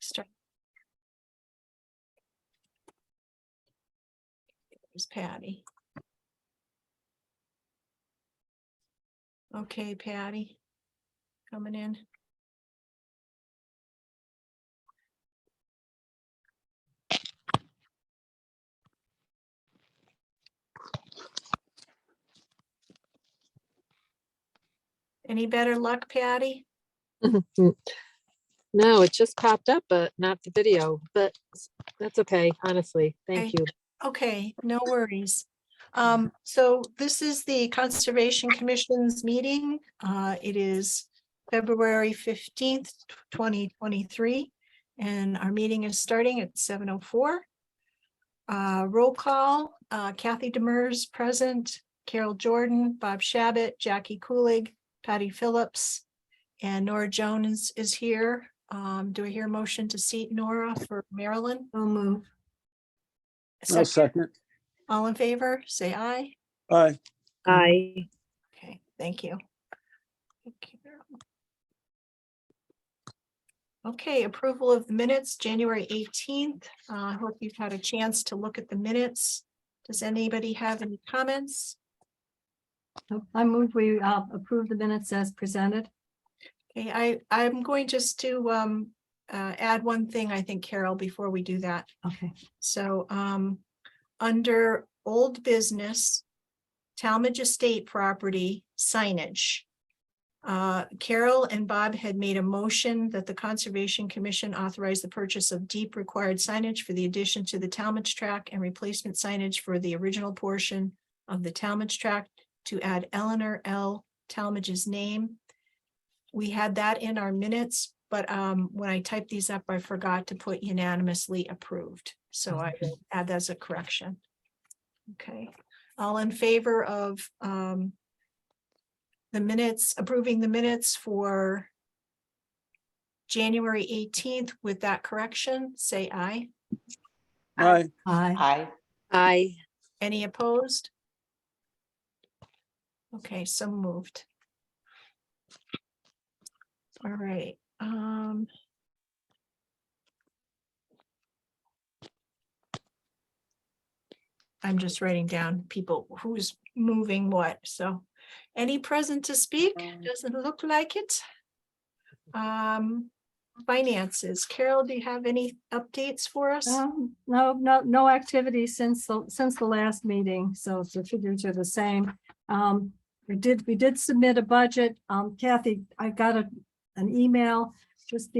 Start. There's Patty. Okay, Patty. Coming in. Any better luck, Patty? No, it just popped up, but not the video, but that's okay, honestly. Thank you. Okay, no worries. So this is the Conservation Commission's meeting. It is February 15th, 2023, and our meeting is starting at 7:04. Roll call, Kathy Demers present, Carol Jordan, Bob Shabbat, Jackie Kulig, Patty Phillips, and Nora Jones is here. Do I hear a motion to seat Nora for Maryland? I'll move. I'll second. All in favor, say aye. Aye. Aye. Okay, thank you. Thank you. Okay, approval of the minutes, January 18th. I hope you've had a chance to look at the minutes. Does anybody have any comments? I move we approve the minutes as presented. Okay, I'm going just to add one thing, I think, Carol, before we do that. Okay. So under old business, Talmadge Estate property signage. Carol and Bob had made a motion that the Conservation Commission authorize the purchase of deep required signage for the addition to the Talmadge track and replacement signage for the original portion of the Talmadge track to add Eleanor L. Talmadge's name. We had that in our minutes, but when I typed these up, I forgot to put unanimously approved. So I will add that as a correction. Okay, all in favor of the minutes, approving the minutes for January 18th with that correction, say aye. Aye. Aye. Aye. Any opposed? Okay, so moved. All right. I'm just writing down people who's moving what. So any present to speak? Doesn't look like it. Finances. Carol, do you have any updates for us? No activity since the last meeting, so the figures are the same. We did submit a budget. Kathy, I got an email just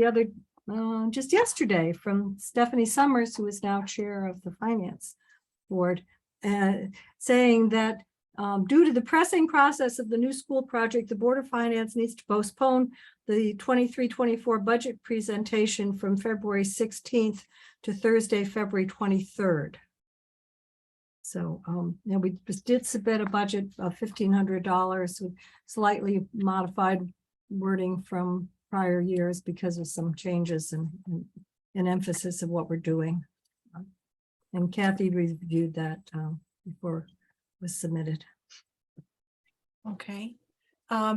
yesterday from Stephanie Summers, who is now chair of the finance board, saying that due to the pressing process of the new school project, the Board of Finance needs to postpone the 23-24 budget presentation from February 16th to Thursday, February 23rd. So we just did submit a budget of $1,500 with slightly modified wording from prior years because of some changes and emphasis of what we're doing. And Kathy reviewed that before it was submitted. Okay.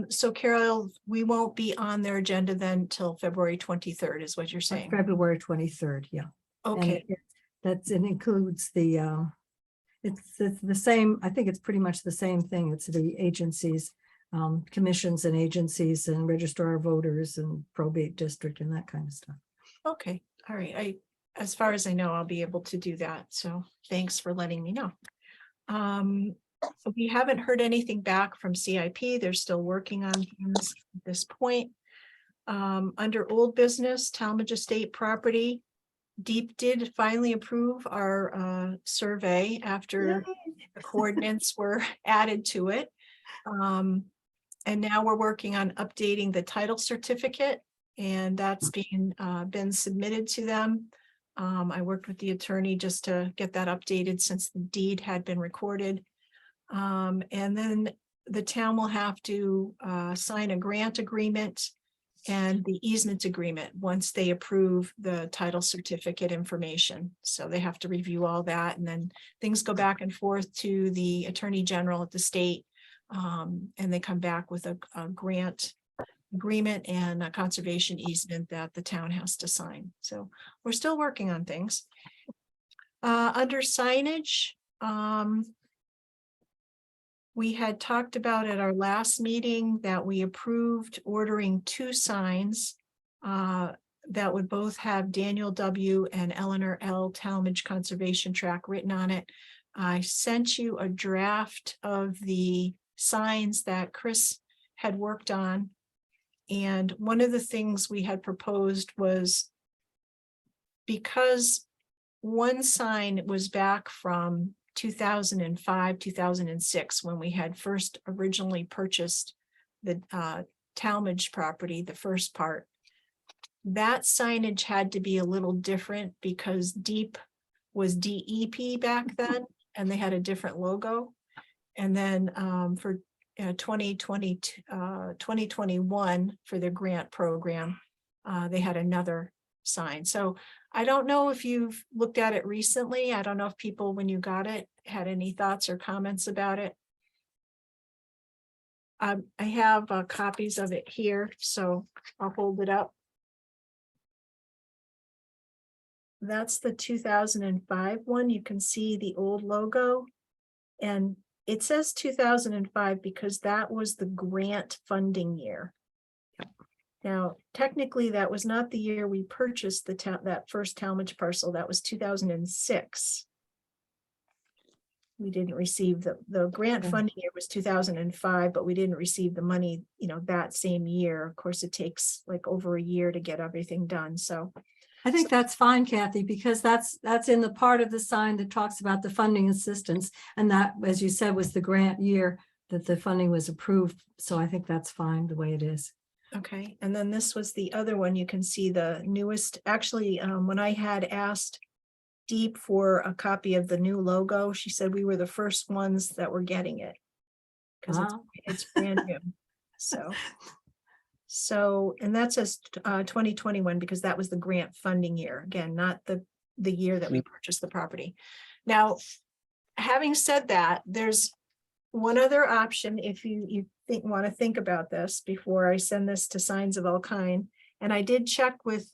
So Carol, we won't be on their agenda then till February 23rd is what you're saying. February 23rd, yeah. Okay. And it includes the, it's the same, I think it's pretty much the same thing. It's the agencies, commissions and agencies and registrar of voters and probate district and that kind of stuff. Okay. All right. As far as I know, I'll be able to do that. So thanks for letting me know. We haven't heard anything back from CIP. They're still working on things at this point. Under old business, Talmadge Estate property, Deep did finally approve our survey after the coordinates were added to it. And now we're working on updating the title certificate, and that's been submitted to them. I worked with the attorney just to get that updated since the deed had been recorded. And then the town will have to sign a grant agreement and the easement agreement once they approve the title certificate information. So they have to review all that, and then things go back and forth to the Attorney General at the state. And they come back with a grant agreement and a conservation easement that the town has to sign. So we're still working on things. Under signage, we had talked about at our last meeting that we approved ordering 2 signs that would both have Daniel W. and Eleanor L. Talmadge Conservation Tract written on it. I sent you a draft of the signs that Chris had worked on. And one of the things we had proposed was, because one sign was back from 2005, 2006, when we had first originally purchased the Talmadge property, the first part. That signage had to be a little different because Deep was DEP back then, and they had a different logo. And then for 2021, for the grant program, they had another sign. So I don't know if you've looked at it recently. I don't know if people, when you got it, had any thoughts or comments about it. I have copies of it here, so I'll hold it up. That's the 2005 one. You can see the old logo. And it says 2005 because that was the grant funding year. Now, technically, that was not the year we purchased that first Talmadge parcel. That was 2006. We didn't receive the grant Yeah. funding year was 2005, but we didn't receive the money, that same year. Of course, it takes like over a year to get everything done. So I think that's fine, Kathy, because that's in the part of the sign that talks about the funding assistance. And that, as you said, was the grant year that the funding was approved. So I think that's fine the way it is. okay, and then this was the other one. You can see the newest, actually, when I had asked Deep for a copy of the new logo, she said we were the first ones that were getting it. Because Wow. it's brand new. So, and that says 2021 because that was the grant funding year. Again, not the year that we purchased the property. Now, having said that, there's one other option if you want to think about this before I send this to Signs of All Kind. And I did check with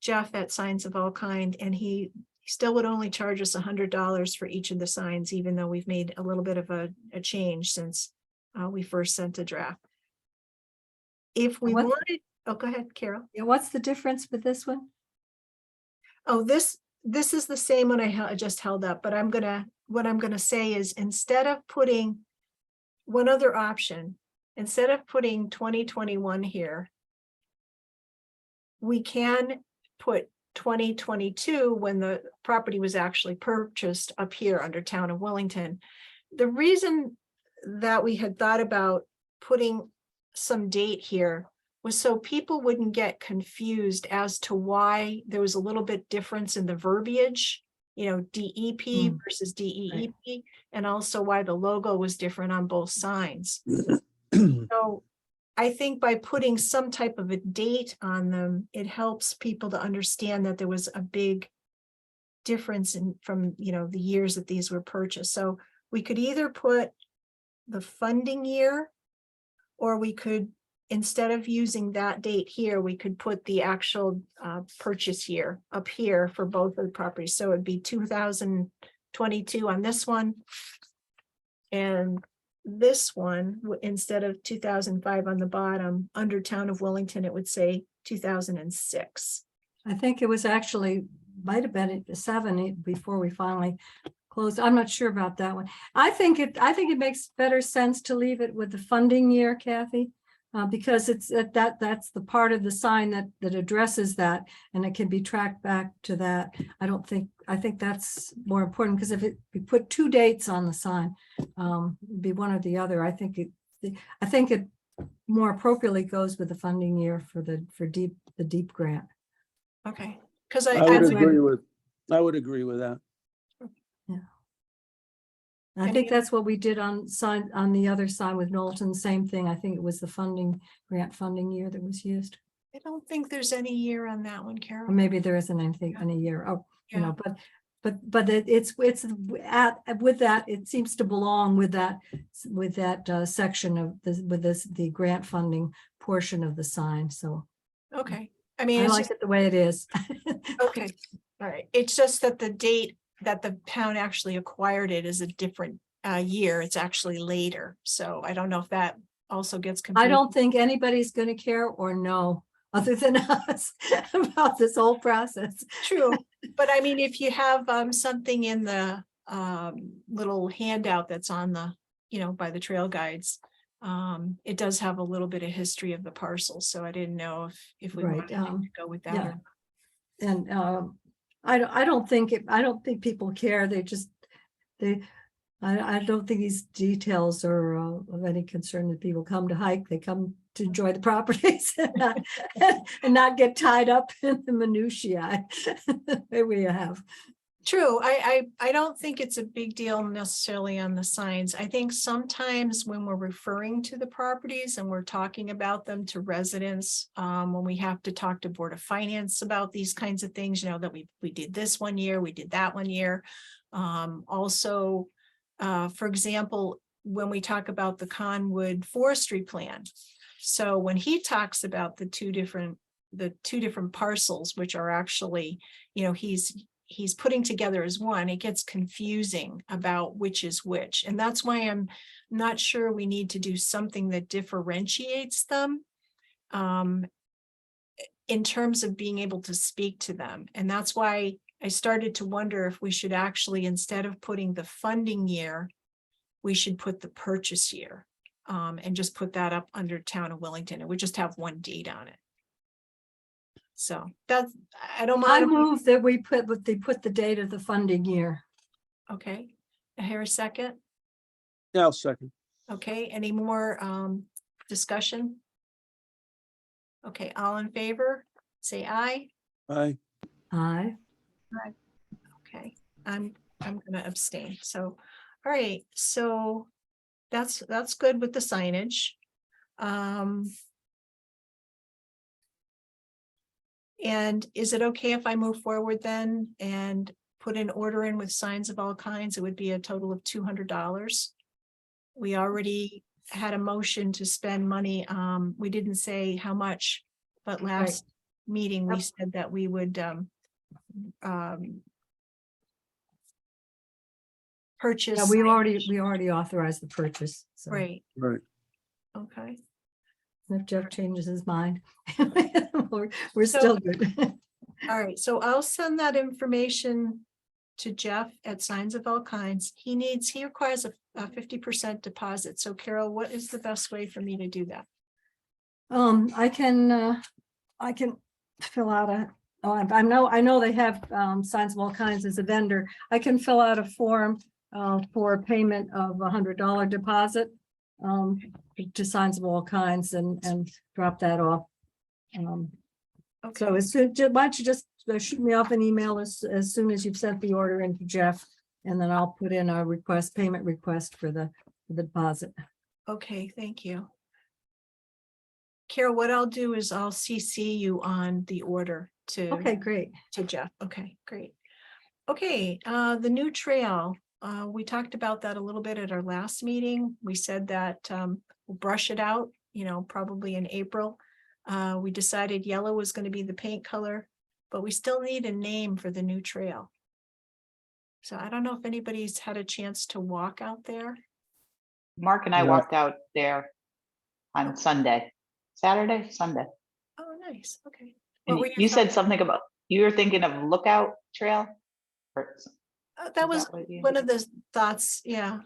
Jeff at Signs of All Kind, and he still would only charge us $100 for each of the signs, even though we've made a little bit of a change since we first sent a draft. If we What- wanted, oh, go ahead, Carol. Yeah, what's the difference with this one? Oh, this is the same one I just held up, but what I'm gonna say is, instead of putting one other option, instead of putting 2021 here, we can put 2022 when the property was actually purchased up here under Town of Wellington. The reason that we had thought about putting some date here was so people wouldn't get confused as to why there was a little bit difference in the verbiage, DEP versus DEEP, and also why the logo was different on both signs. So I think by putting some type of a date on them, it helps people to understand that there was a big difference from the years that these were purchased. So we could either put the funding year, or we could, instead of using that date here, we could put the actual purchase year up here for both of the properties. So it'd be 2022 on this one. And this one, instead of 2005 on the bottom, under Town of Wellington, it would say 2006. I think it was actually, might have been at 7 before we finally closed. I'm not sure about that one. I think it makes better sense to leave it with the funding year, Kathy, because it's that's the part of the sign that addresses that, and it can be tracked back to that. I think that's more important, because if we put 2 dates on the sign, it'd be one or the other. I think it more appropriately goes with the funding year for the deep grant. Okay, because I would agree with that. I think that's what we did on the other side with Knowlton, same thing. I think it was the grant funding year that was used. I don't think there's any year on that one, Or Carol. maybe there isn't anything in a year. Oh, Yeah. but but it's with that, it seems to belong with that section of the grant funding portion of the sign, so Okay, I mean, I it's like just, it the way it is. okay, all right. It's just that the date that the town actually acquired it is a different year. It's actually later. So I don't know if that also gets I confused. don't think anybody's gonna care or know, other than us, about this whole process. True, but I mean, if you have something in the little handout that's on the, by the trail guides. It does have a little bit of history of the parcel, so I didn't know if we Right, wanted to go with that yeah. or. And I don't think people care. I don't think these details are of any concern that people come to hike. They come to enjoy the properties and not get tied up in the minutiae. There we have. True, I don't think it's a big deal necessarily on the signs. I think sometimes when we're referring to the properties and we're talking about them to residents, when we have to talk to Board of Finance about these kinds of things, that we did this one year, we did that one year. Also, for example, when we talk about the Conwood Forestry Plan. So when he talks about the two different parcels, which are actually, he's putting together as one, it gets confusing about which is which. And that's why I'm not sure we need to do something that differentiates them in terms of being able to speak to them. And that's why I started to wonder if we should actually, instead of putting the funding year, we should put the purchase year and just put that up under Town of Wellington. It would just have one date on it. So that's, I don't I mind. move that they put the date of the funding year. Okay, I hear a second. Yeah, I'll second. Okay, any more discussion? Okay, all in favor, say aye. Aye. Aye. Okay, I'm gonna abstain. So, all right, so that's good with the signage. And is it okay if I move forward then and put an order in with signs of all kinds? It would be a total of $200. We already had a motion to spend money. We didn't say how much, but last meeting we Yep. said that we would purchase. Yeah, we already authorized the purchase. So Right, Right. okay. if Jeff changes his mind, we're still good. All right, so I'll send that information to Jeff at Signs of All Kinds. He requires a 50% deposit. So Carol, what is the best way for me to do that? I can fill out I know they have Signs of All Kinds as a vendor. I can fill out a form for payment of $100 deposit to Signs of All Kinds and drop that off. So Okay, as soon, why don't you just shoot me off an email as soon as you've sent the order into Jeff, and then I'll put in a payment request for the deposit. okay, thank you. Carol, what I'll do is I'll CC you on the order Okay, great. to Jeff. Okay, great. Okay, the new trail, we talked about that a little bit at our last meeting. We said that we'll brush it out, probably in April. We decided yellow was going to be the paint color, but we still need a name for the new trail. So I don't know if anybody's had a chance to walk out there. Mark and I Yeah. walked out there on Sunday, Saturday, Sunday. Oh, nice. Okay. And What were your you said thoughts? something about, you were thinking of Lookout Trail? Or That is was what you- one of the thoughts. Yeah.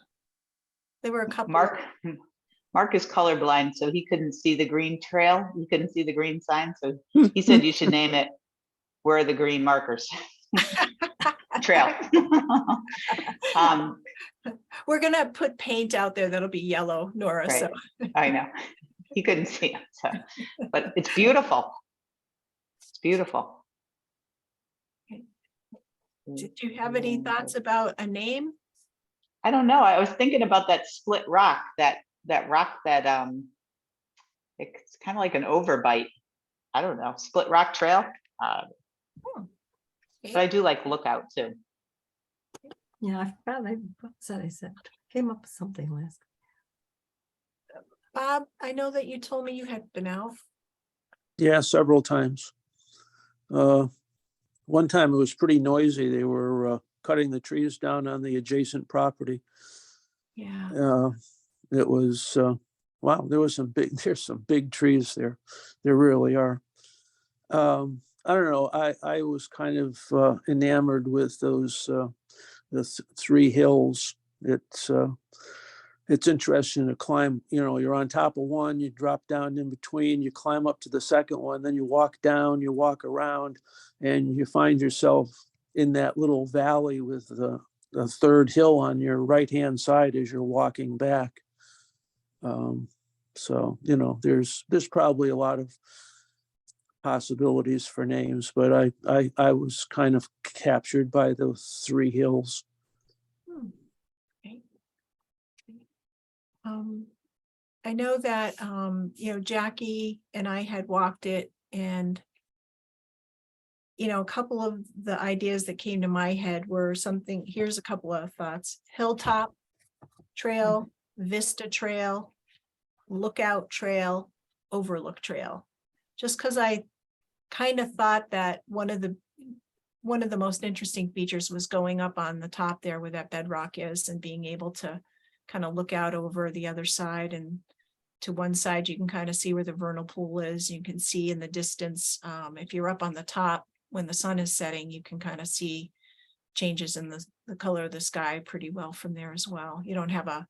There were a couple. Mark is colorblind, so he couldn't see the green trail. He couldn't see the green sign, so he said you should name it Where are the Green Markers? Trail. We're gonna put paint out there that'll be yellow, Nora. So Right. I know. He couldn't see it, so, but it's beautiful. It's beautiful. did you have any thoughts about a name? I don't know. I was thinking about that split rock, that rock that it's kind of like an overbite. I don't know, split rock trail. But I do like Lookout too. Yeah, I forgot, I said, came up with something last. Bob, I know that you told me you had been out. Yeah, several times. One time it was pretty noisy. They were cutting the trees down on the adjacent property. Yeah. It was, wow, there's some big trees there. There really are. I don't know. I was kind of enamored with those three hills. It's interesting to climb. You're on top of one, you drop down in between, you climb up to the second one, then you walk down, you walk around, and you find yourself in that little valley with the third hill on your right-hand side as you're walking back. So there's probably a lot of possibilities for names, but I was kind of captured by those three hills. Okay. I know that, Jackie and I had walked it, and a couple of the ideas that came to my head were here's a couple of thoughts: Hilltop Trail, Vista Trail, Lookout Trail, Overlook Trail. Just because I kind of thought that one of the most interesting features was going up on the top there where that bedrock is, and being able to kind of look out over the other side, and to one side you can kind of see where the vernal pool is. You can see in the distance, if you're up on the top when the sun is setting, you can kind of see changes in the color of the sky pretty well from there as well. You don't have a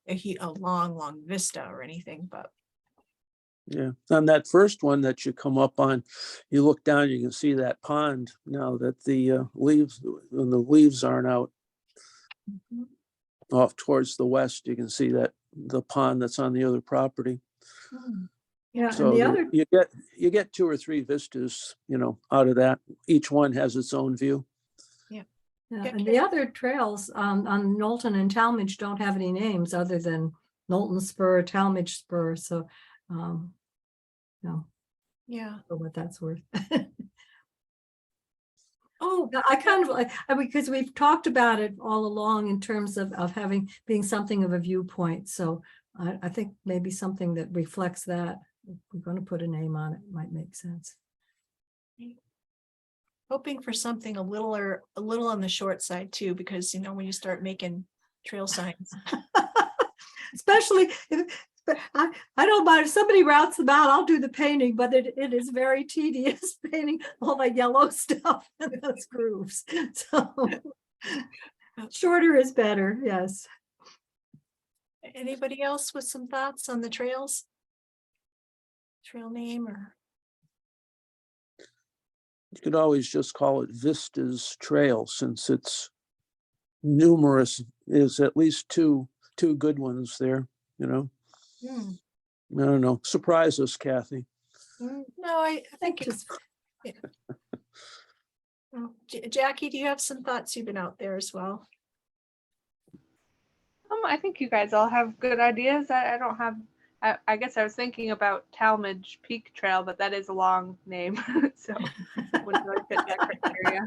long vista or anything, but Yeah, on that first one that you come up on, you look down, you can see that pond now that the leaves aren't out. Off towards the west, you can see that the pond that's on the other property. Yeah, and So the other, you get two or three vistas, out of that. Each one has its own view. yeah, Yeah, and the other trails on Knowlton and Talmadge don't have any names other than Knowlton Spur, Talmadge Spur, so no, yeah. for what that's worth. Oh, I kind of like, because we've talked about it all along in terms of being something of a viewpoint. So I think maybe something that reflects that, if we're going to put a name on it, might make sense. hoping for something a little on the short side too, because when you start making trail signs. Especially but I don't mind if somebody routes them out, I'll do the painting, but it is very tedious painting all the yellow stuff in those grooves. So shorter is better, yes. Anybody else with some thoughts on the trails? Trail name or? You could always just call it Vistas Trail, since it's numerous. Is at least two good ones there. I don't know. Surprise us, Kathy. No, I think Just Jackie, do you have some thoughts? You've been out there as well. I think you guys all have good ideas. I don't have. I guess I was thinking about Talmadge Peak Trail, but that is a long name, so wouldn't really fit that criteria.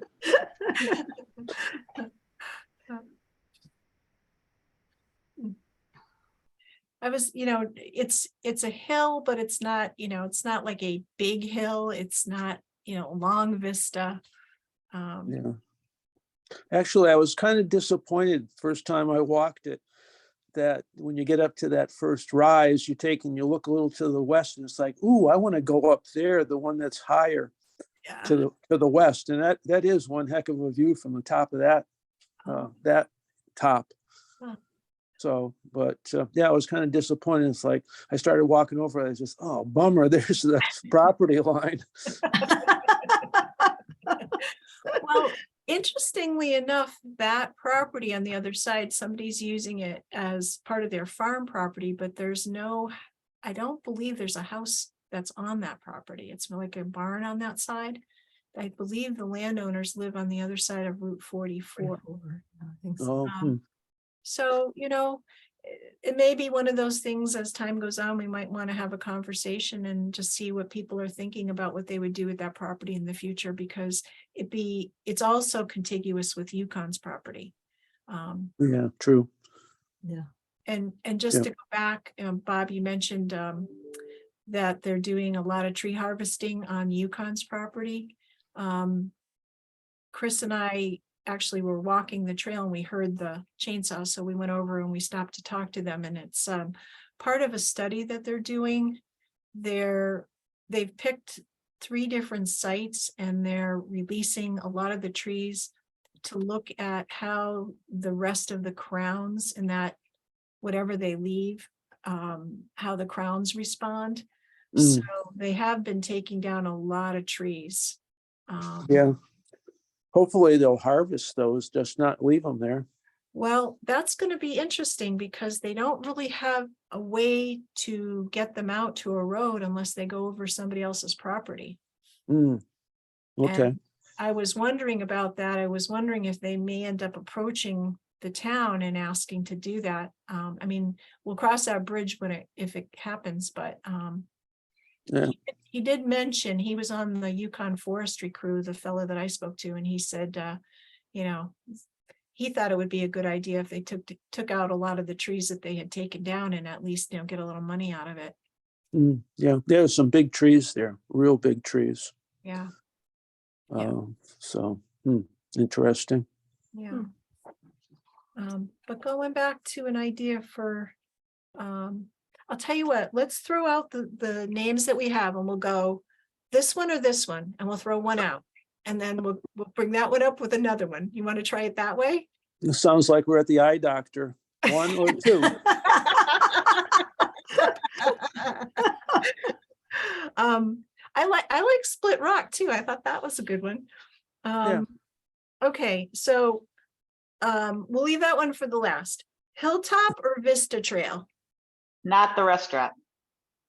I was, it's a hill, but it's not, it's not like a big hill. It's not, long vista. Yeah. Actually, I was kind of disappointed first time I walked it, that when you get up to that first rise, you take and you look a little to the west, and it's like, ooh, I want to go up there, the one that's higher Yeah. to the west. And that is one heck of a view from the top of that top. Huh. So, but yeah, I was kind of disappointed. It's like I started walking over, I was just, oh, bummer, there's the property line. Well, interestingly enough, that property on the other side, somebody's using it as part of their farm property, but I don't believe there's a house that's on that property. It's more like a barn on that side. I believe the landowners live on the other side of Route 44. I think so. Oh, So, it may be one of those things as time goes on, we might want to have a conversation and just see what people are thinking about what they would do with that property in the future, because it's also contiguous with Yukon's property. Yeah, true. And just Yeah. to go back, Bob, you mentioned that they're doing a lot of tree harvesting on Yukon's property. Chris and I actually were walking the trail and we heard the chainsaw, so we went over and we stopped to talk to them, and it's part of a study that they're doing. They've picked 3 different sites and they're releasing a lot of the trees to look at how the rest of the crowns and that whatever they leave, how the crowns respond. So they have been taking down a lot of trees. Yeah. Hopefully they'll harvest those, just not leave them there. Well, that's going to be interesting because they don't really have a way to get them out to a road unless they go over somebody else's property. Mm. Okay. And I was wondering about that. I was wondering if they may end up approaching the town and asking to do that. I mean, we'll cross that bridge if it happens, but Yeah. he did mention, he was on the Yukon forestry crew, the fellow that I spoke to, and he said, you know, he thought it would be a good idea if they took out a lot of the trees that they had taken down and at least, you know, get a little money out of it. Yeah, there's some big trees there, real big trees. Yeah, Yeah. So interesting. yeah. But going back to an idea for, I'll tell you what, let's throw out the names that we have and we'll go this one or this one, and we'll throw one out. And then we'll bring that one up with another one. You want to try it that way? It sounds like we're at the eye doctor. 1 or 2. I like Split Rock too. I thought that was a good one. Okay, so we'll leave that one for the last. Hilltop or Vista Trail? Not the restaurant.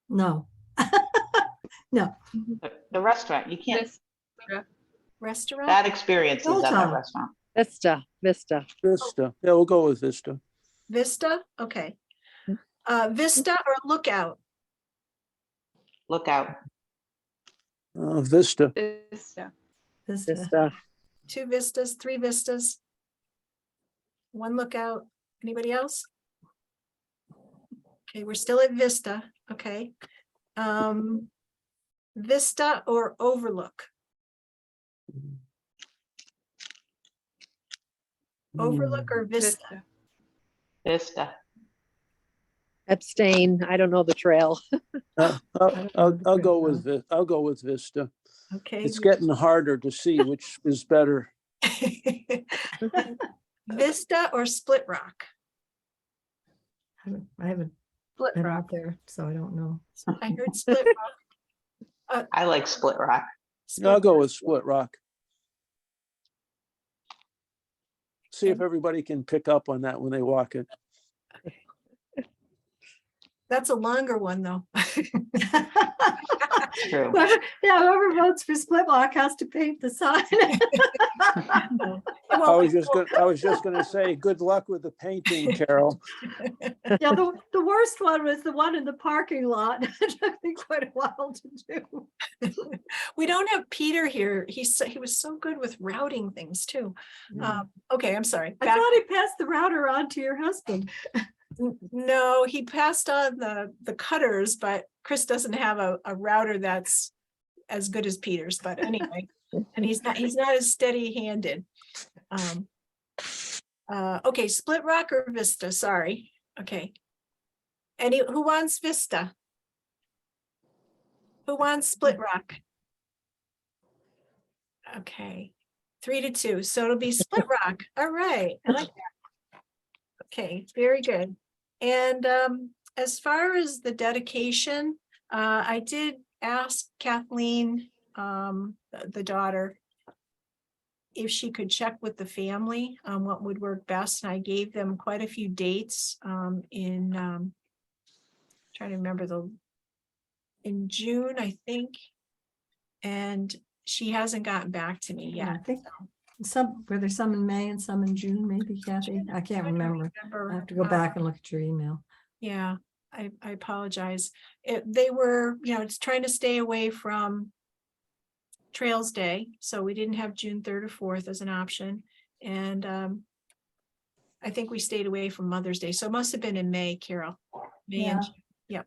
No. The restaurant, you can't, This, Restaurant? bad experiences at that Hilltop. restaurant. Vista. Vista. Yeah, we'll go with Vista. Vista? Okay. Vista or Lookout? Look out. Vista. this, yeah. Vista. 2 Vistas, 3 Vistas? 1 Lookout? Anybody else? Okay, we're still at Vista. Okay. Vista or Overlook? Overlook or Vista? Vista. Abstain. I don't know the trail. I'll go with Vista. Okay. It's getting harder to see which is better. Vista or Split Rock? I haven't Split been Rock. out there, so I don't know. I heard Split Rock. I like Split Rock. I'll go with Split Rock. See if everybody can pick up on that when they walk it. That's a longer one, though. True. Whoever votes for Split Rock has to paint the sign. I was just gonna say, good luck with the painting, Carol. Yeah, the worst one was the one in the parking lot. It took me quite a while to do. We don't have Peter here. He was so good with routing things too. Okay, I'm sorry. I Back- thought he passed the router on to your husband. No, he passed on the cutters, but Chris doesn't have a router that's as good as Peter's, but anyway, and he's not as steady handed. Okay, Split Rock or Vista, sorry. Okay. Who wants Vista? Who wants Split Rock? Okay, 3-2, so it'll be Split Rock. All right, I like that. Okay, very good. And as far as the dedication, I did ask Kathleen, the daughter, if she could check with the family on what would work best. And I gave them quite a few dates in trying to remember in June, I think. And she hasn't gotten back to me Yeah, I yet. think were there some in May and some in June, maybe, Kathy? I can't remember. I have to go back and look at your email. Yeah, I apologize. They were, it's trying to stay away from Trails Day, so we didn't have June 3rd or 4th as an option. And I think we stayed away from Mother's Day, so it must have been in May, Carol. May and Yeah. June, yep.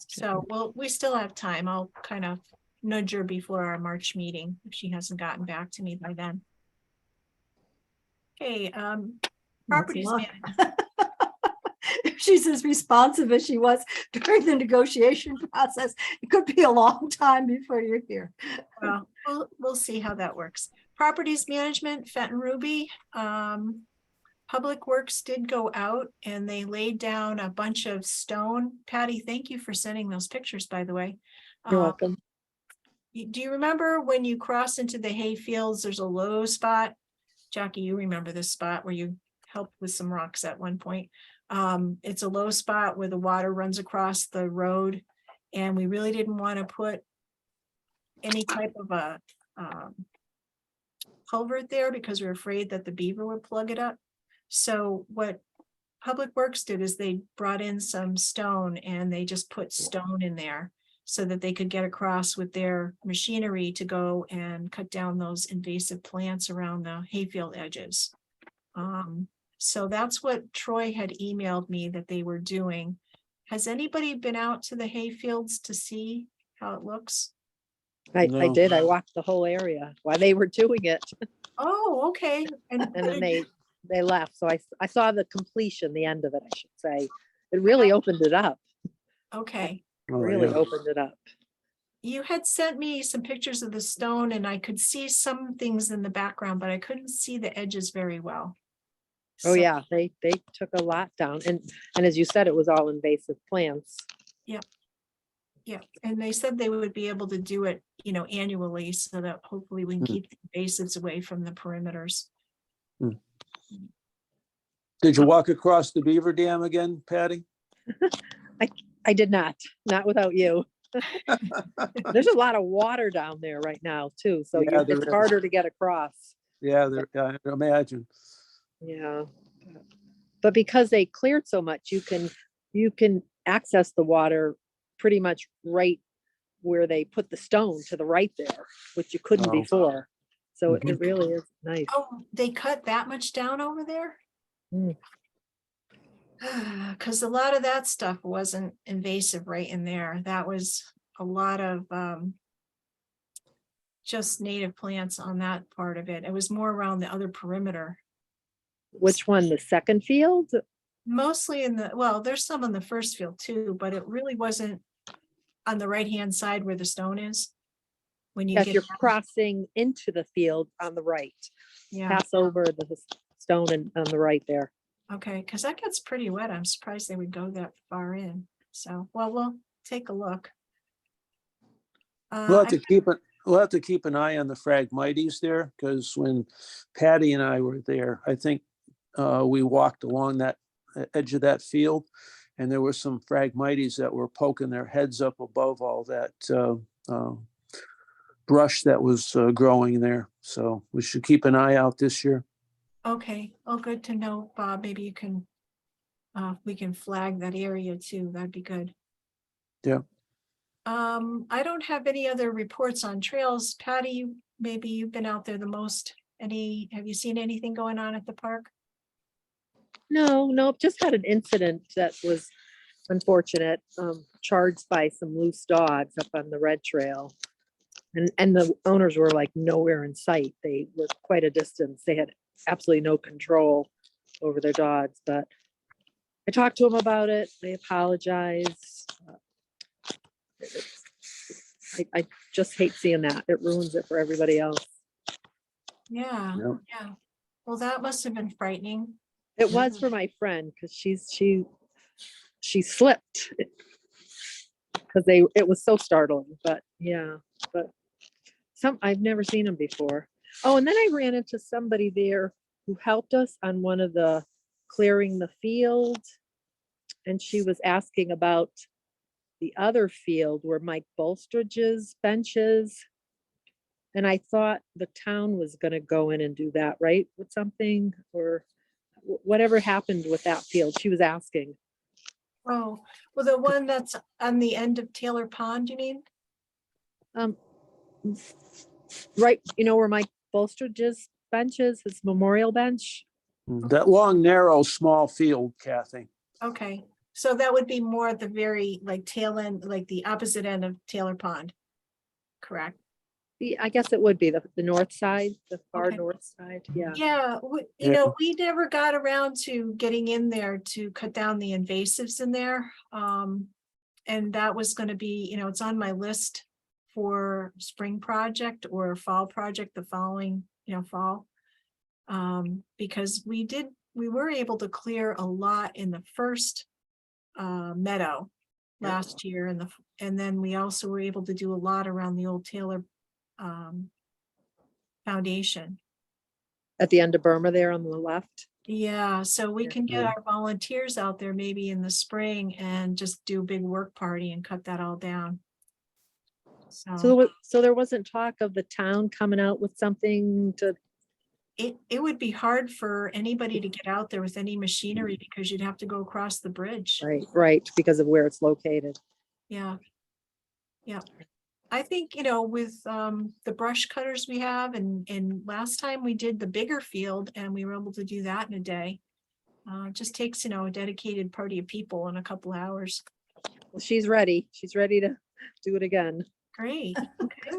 So, well, we still have time. I'll kind of nudge her before our March meeting if she hasn't gotten back to me by then. Okay, Lots of properties luck. management. If she's as responsive as she was during the negotiation process, it could be a long time before you're here. Well, we'll see how that works. Properties management, Fenton Ruby. Public Works did go out and they laid down a bunch of stone. Patty, thank you for sending those pictures, by the way. You're welcome. Do you remember when you cross into the hay fields, there's a low spot? Jackie, you remember this spot where you helped with some rocks at one point. It's a low spot where the water runs across the road. And we really didn't want to put any type of a culvert there because we were afraid that the beaver would plug it up. So what Public Works did is they brought in some stone and they just put stone in there so that they could get across with their machinery to go and cut down those invasive plants around the hayfield edges. So that's what Troy had emailed me that they were doing. Has anybody been out to the hayfields to see how it looks? I No. did. I walked the whole area while they were doing it, Oh, okay. And and then they left. So I saw the completion, the end of it, I should say. It really opened it up, okay. Oh, really yeah. opened it up. You had sent me some pictures of the stone and I could see some things in the background, but I couldn't see the edges very well. Oh, So, yeah, they took a lot down. And as you said, it was all invasive plants. Yeah, and they said they would be able to do it, annually so that hopefully we can Hmm. keep the invasives away from the perimeters. Did you walk across the Beaver Dam again, Patty? I did not without you. There's a lot of water down there right now too, so Yeah, there it's is. harder to get across. Yeah, I imagine. Yeah. But because they cleared so much, you can access the water pretty much right where they put the stone to the right there, which you couldn't Wow. before. So Mhm. it really is nice. Oh, they cut that much down over there? Mm. Because a lot of that stuff wasn't invasive right in there. That was a lot of just native plants on that part of it. It was more around the other perimeter. Which one? The second field? Mostly well, there's some on the first field too, but it really wasn't on the right-hand side where the stone is. When you Yes, get, you're crossing into the field on the right. yeah, Pass over the stone and on the right there. okay, because that gets pretty wet. I'm surprised they would go that far in. So, well, we'll take a look. We'll have I- to keep an eye on the Phragmites there, because when Patty and I were there, I think we walked along that edge of that field, and there were some Phragmites that were poking their heads up above all that brush that was growing there. So we should keep an eye out this year. Okay, oh, good to know, Bob. Maybe you can, we can flag that area too. That'd be good. Yeah. I don't have any other reports on trails. Patty, maybe you've been out there the most. Have you seen anything going on at the park? No, just had an incident that was unfortunate, charged by some loose dogs up on the Red Trail. And the owners were like nowhere in sight. They were quite a distance. They had absolutely no control over their dogs, but I talked to them about it. They apologized. I just hate seeing that. It ruins it for everybody else. Yeah, Yep. yeah. Well, that must have been frightening. It was for my friend because she slipped because it was so startling. But yeah, but I've never seen them before. Oh, and then I ran into somebody there who helped us on one of the clearing the field, and she was asking about the other field where Mike Bolstridge's benches. And I thought the town was going to go in and do that, right? With something or whatever happened with that field. She was asking. Oh, well, the one that's on the end of Taylor Pond, you mean? Right, where Mike Bolstridge's bench is, his memorial bench. That long, narrow, small field, Kathy. Okay, so that would be more at the very like tail end, like the opposite end of Taylor Pond. Correct? I guess it would be the north side, the far Okay. north side, yeah. Yeah, Yeah. you know, we never got around to getting in there to cut down the invasives in there. And that was gonna be, you know, it's on my list for spring project or fall project the following, you know, fall. Because we were able to clear a lot in the first meadow last year and then we also were able to do a lot around the old Taylor foundation. At the end of Burma there on the left. Yeah, so we Yeah. can get our volunteers out there maybe in the spring and just do a big work party and cut that all down. So there wasn't talk of the town coming out with something to, It would be hard for anybody to get out there with any machinery because you'd have to go across the bridge. right, because of where it's located. Yeah. Yeah. I think, you know, with the brush cutters we have and last time we did the bigger field and we were able to do that in a day. It just takes, you know, a dedicated party of people in a couple hours. Well, she's ready to do it again. Great. Okay.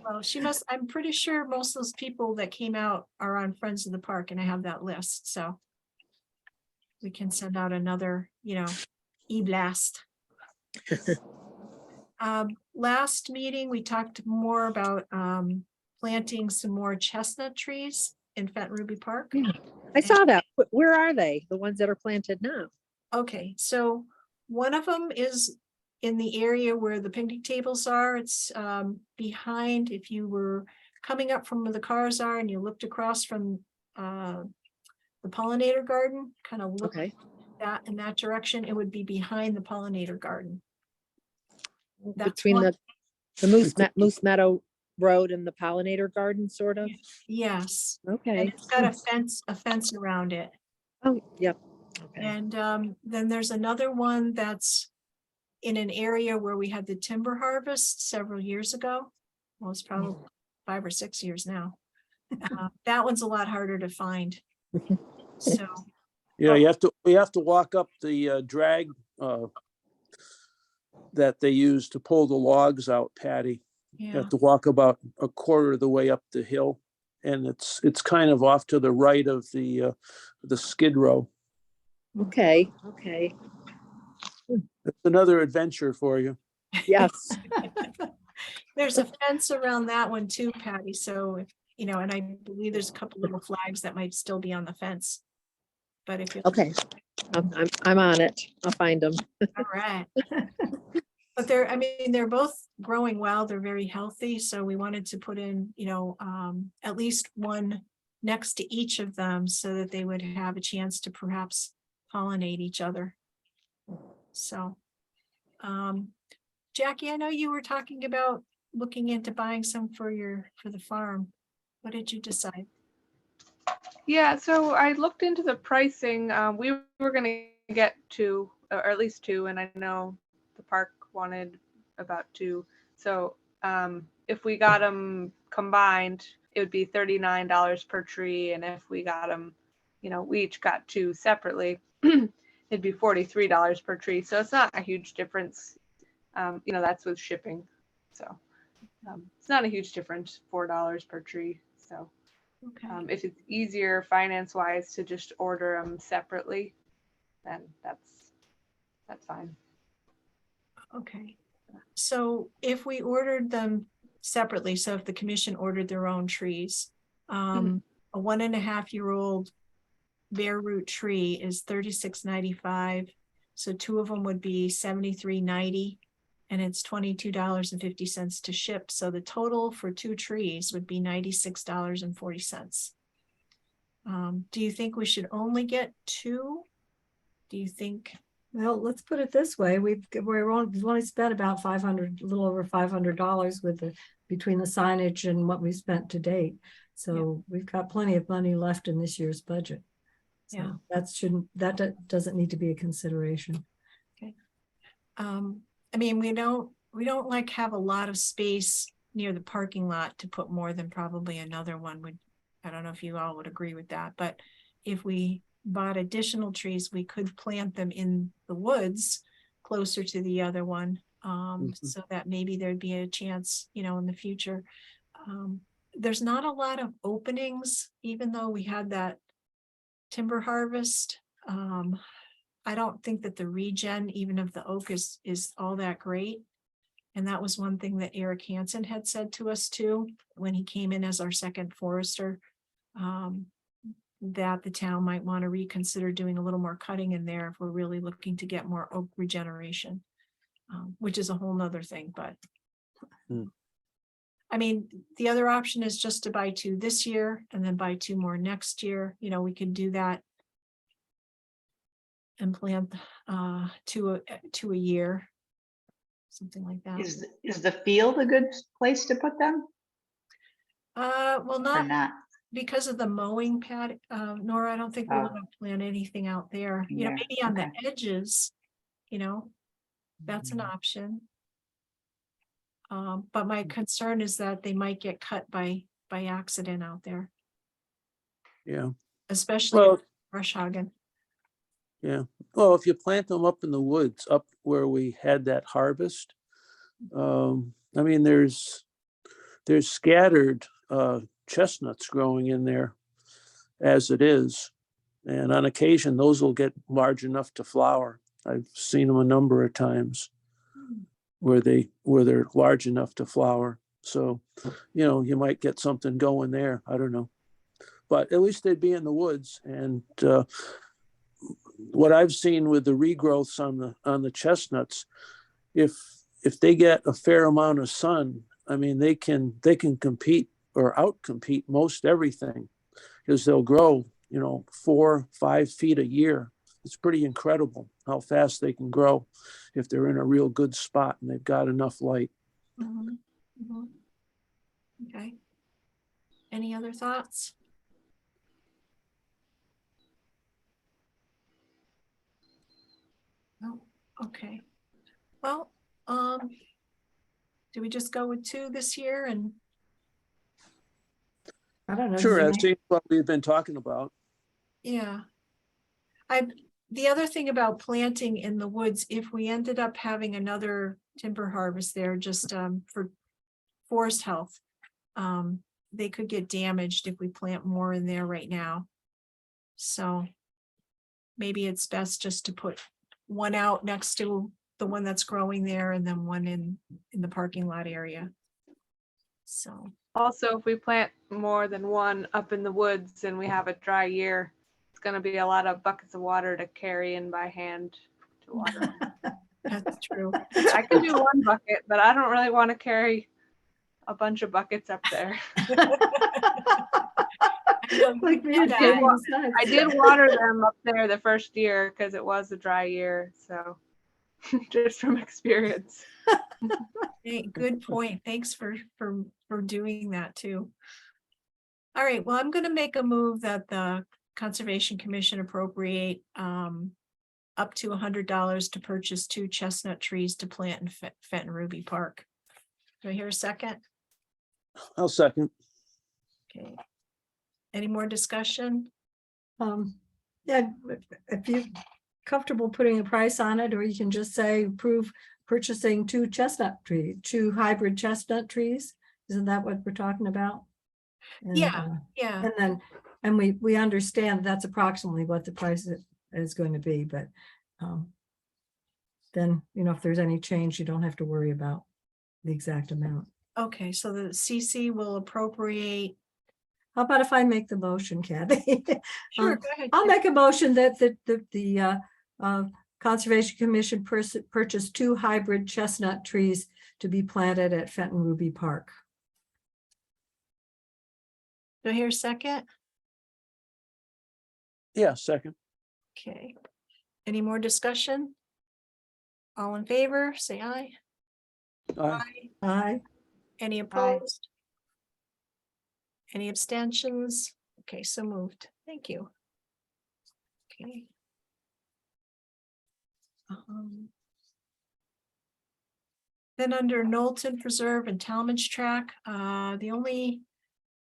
Well, I'm pretty sure most of those people that came out are on Friends of the Park and I have that list, so. We can send out another, you know, e-blast. Last meeting, we talked more about planting some more chestnut trees in Fenton Ruby Park. Yeah. I saw that. Where are they? The ones that are planted now? Okay, so one of them is in the area where the picnic tables are. It's behind, if you were coming up from where the cars are and you looked across from the pollinator garden, kind of look Okay. that in that direction, it would be behind the pollinator garden. That's Between one- the Moose Meadow Road and the pollinator garden, sort of? Yes, and Okay. it's got a fence around it. Oh, yep. Okay. And then there's another one that's in an area where we had the timber harvest several years ago. Well, it's probably 5 or 6 years now. That one's a lot harder to find. So, Yeah, you have to walk up the drag that they use to pull the logs out, Patty. You yeah, have to walk about a quarter of the way up the hill. And it's kind of off to the right of the skid row. Okay. It's another adventure for you. Yes. there's a fence around that one too, Patty. So, you know, and I believe there's a couple little flags that might still be on the fence. But if you Okay. I'm on it. I'll find them. all right. But they're both growing well. They're very healthy. So we wanted to put in, you know, at least one next to each of them so that they would have a chance to perhaps pollinate each other. So, Jackie, I know you were talking about looking into buying some for the farm. What did you decide? Yeah, so I looked into the pricing. We were gonna get 2, or at least 2, and I know the park wanted about 2. So if we got them combined, it would be $39 per tree, and if we got them, you know, we each got 2 separately, it'd be $43 per tree. So it's not a huge difference. You know, that's with shipping. So it's not a huge difference, $4 per tree. So Okay. if it's easier finance-wise to just order them separately, then that's fine. Okay. So if we ordered them separately, so if the commission ordered their own trees, a 1.5-year-old bare root tree is $36.95. So 2 of them would be $73.90, and it's $22.50 to ship. So the total for 2 trees would be $96.40. Do you think we should only get 2? Do you think? Well, let's put it this way, we've only spent about $500, a little over $500 between the signage and what we spent to date. So we've got plenty of money left in this year's budget. Yeah. So that doesn't need to be a consideration. Okay. I mean, we don't like have a lot of space near the parking lot to put more than probably another one would. I don't know if you all would agree with that, but if we bought additional trees, we could plant them in the woods closer to the other one. So that maybe there'd be a chance, in the future. There's not a lot of openings, even though we had that timber harvest. I don't think that the regen, even of the oak, is all that great. And that was one thing that Eric Hansen had said to us too, when he came in as our second forester. That the town might want to reconsider doing a little more cutting in there if we're really looking to get more oak regeneration. Which is a whole nother thing, but. Hmm. I mean, the other option is just to buy 2 this year and then buy 2 more next year. We could do that. And plant 2 a year. Something like that. Is the field a good place to put them Well, or not not? because of the mowing pad, Nora, I don't think we Oh. want to plant anything out there, Yeah, maybe on the okay. edges, that's an option. But my concern is that they might get cut by accident out there, Yeah. especially Well, brush hogging. yeah. Well, if you plant them up in the woods, up where we had that harvest, I mean, there's scattered chestnuts growing in there as it is. And on occasion, those will get large enough to flower. I've seen them a number of times where they're large enough to flower. So, you might get something going there. I don't know. But at least they'd be in the woods. And what I've seen with the regrowths on the chestnuts, if they get a fair amount of sun, I mean, they can compete or outcompete most everything, because they'll grow, 4, 5 feet a year. It's pretty incredible how fast they can grow if they're in a real good spot and they've got enough light. Mhm, mhm. Okay. Any other thoughts? No, okay. Well, do we just go with 2 this year and, I don't know. Sure, does that's any- what we've been talking about. yeah. The other thing about planting in the woods, if we ended up having another timber harvest there, just for forest health, they could get damaged if we plant more in there right now. So maybe it's best just to put one out next to the one that's growing there and then one in the parking lot area. So, Also, if we plant more than one up in the woods and we have a dry year, it's going to be a lot of buckets of water to carry in by hand to water. that's true. I can do one bucket, but I don't really want to carry a bunch of buckets up there. Like me and I Katie wa- besides. I did water them up there the first year because it was a dry year. So just from experience. Hey, good point. Thanks for doing that too. All right, well, I'm gonna make a move that the Conservation Commission appropriate up to $100 to purchase 2 chestnut trees to plant in Fenton Ruby Park. Do I hear a second? I'll second. Okay. Any more discussion? Yeah, if you're comfortable putting a price on it, or you can just say approve purchasing 2 hybrid chestnut trees. Isn't that what we're talking about? And, Yeah. Yeah, And then, and we understand that's approximately what the price is going to be, but then, if there's any change, you don't have to worry about the exact amount. okay, so the CC will appropriate. How about if I make the motion, Kathy? Sure, go ahead. I'll make a motion that the Conservation Commission purchase 2 hybrid chestnut trees to be planted at Fenton Ruby Park. Do I hear a second? Yeah, second. Okay. Any more discussion? All in favor, say aye. Aye. Aye. Any opposed? Any abstentions? Okay, so moved. Thank you. Okay. Then under Knowlton Preserve and Talmadge Track, the only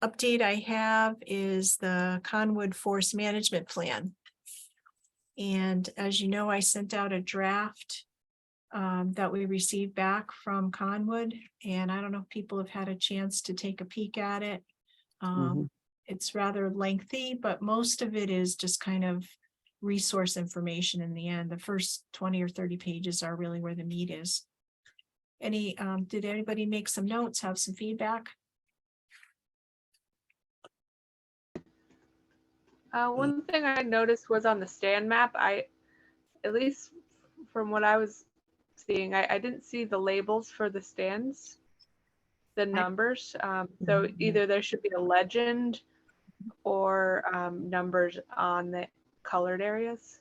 update I have is the Conwood Forest Management Plan. And as you know, I sent out a draft that we received back from Conwood, and I don't know if people have had a chance to take a peek at it. Mhm. It's rather lengthy, but most of it is just kind of resource information in the end. The first 20 or 30 pages are really where the meat is. Did anybody make some notes, have some feedback? One thing I noticed was on the stand map, at least from what I was seeing, I didn't see the labels for the stands, the numbers. So either there should be a legend or numbers on the colored areas.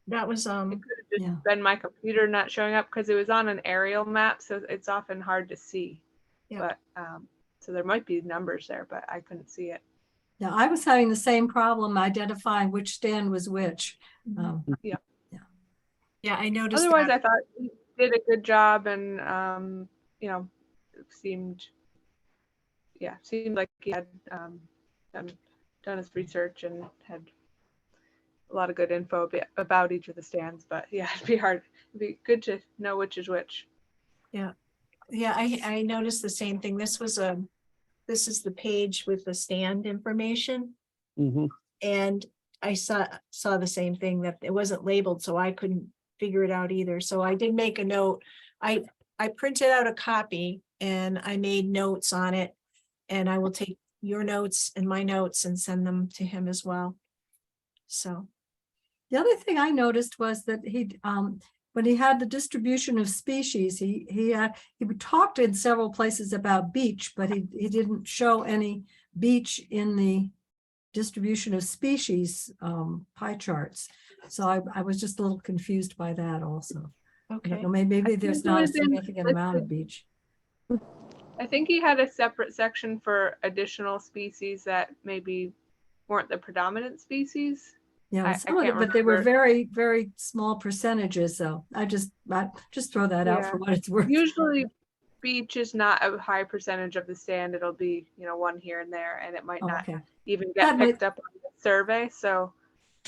That was, It could have just Yeah. been my computer not showing up because it was on an aerial map, so it's often hard to see. Yeah. But so there might be numbers there, but I couldn't see it. Yeah, I was having the same problem identifying which stand was which. yeah, I noticed Otherwise, that. I thought he did a good job, and you know, it seemed like he had done his research and had a lot of good info about each of the stands. But yeah, it'd be good to know which is which. Yeah, I noticed the same thing. This is the page with the stand information. Mhm. And I saw the same thing, that it wasn't labeled, so I couldn't figure it out either. So I did make a note. I printed out a copy and I made notes on it. And I will take your notes and my notes and send them to him as well. So, The other thing I noticed was that when he had the distribution of species, he talked in several places about beech, but he didn't show any beech in the distribution of species pie charts. So I was just a little confused by that also. I don't okay, know, maybe there's think it not a was in significant amount of listed- beech. I think he had a separate section for additional species that maybe weren't the predominant species. Yeah, I some of can't it, but they were remember. very, very small percentages. So I just throw that out for Yeah. what it's worth. Usually beech is not a high percentage of the stand. It'll be, one here and there, and it might Oh, not okay. even That get may- picked up on the survey. So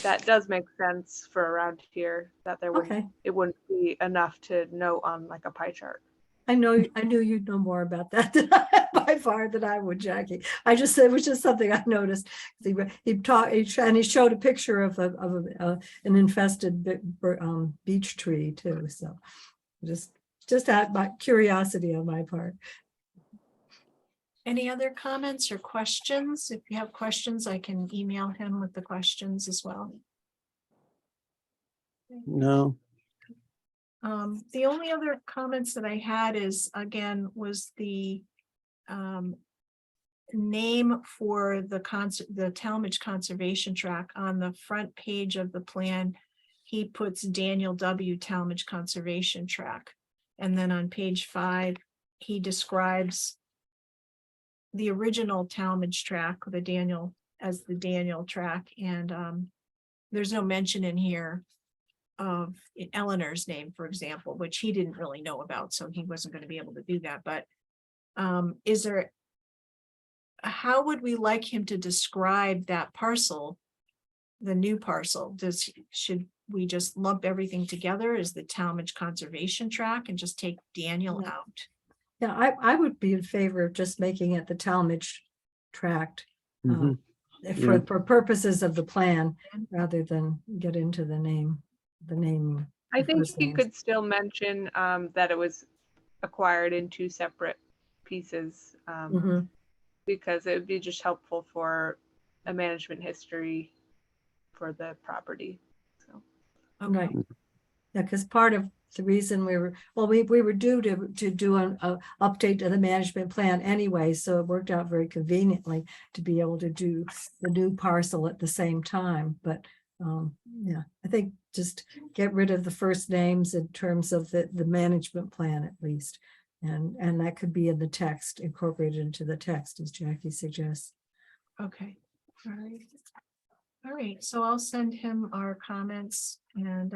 that does make sense for around here, that Okay. it wouldn't be enough to note on like a pie chart. I knew you'd know more about that by far than I would, Jackie. I just said it was just something I noticed. He showed a picture of an infested beech tree too. So just out by curiosity on my part. any other comments or questions? If you have questions, I can email him with the questions as well. No. The only other comments that I had was the name for the Talmadge Conservation Tract. On the front page of the plan, he puts Daniel W. Talmadge Conservation Tract. And then on page 5, he describes the original Talmadge Tract, the Daniel Tract. And there's no mention in here of Eleanor's name, for example, which he didn't really know about, so he wasn't going to be able to do that. But how would we like him to describe that parcel, the new parcel? Should we just lump everything together as the Talmadge Conservation Tract and just take Daniel Yeah. out? Yeah, I would be in favor of just making it the Talmadge Tract Mhm. for purposes of the plan, rather than get into the naming. I the think first he names. could still mention that it was acquired in 2 separate pieces, Mhm. because it would be just helpful for a management history for the property. So Right. Yeah, because part of the reason we were due to do an update to the management plan anyway, so it worked out very conveniently to be able to do the new parcel at the same time. But yeah, I think just get rid of the first names in terms of the management plan at least. And that could be in the text, incorporated into the text, as Jackie suggests. Okay, all right. All right, so I'll send him our comments and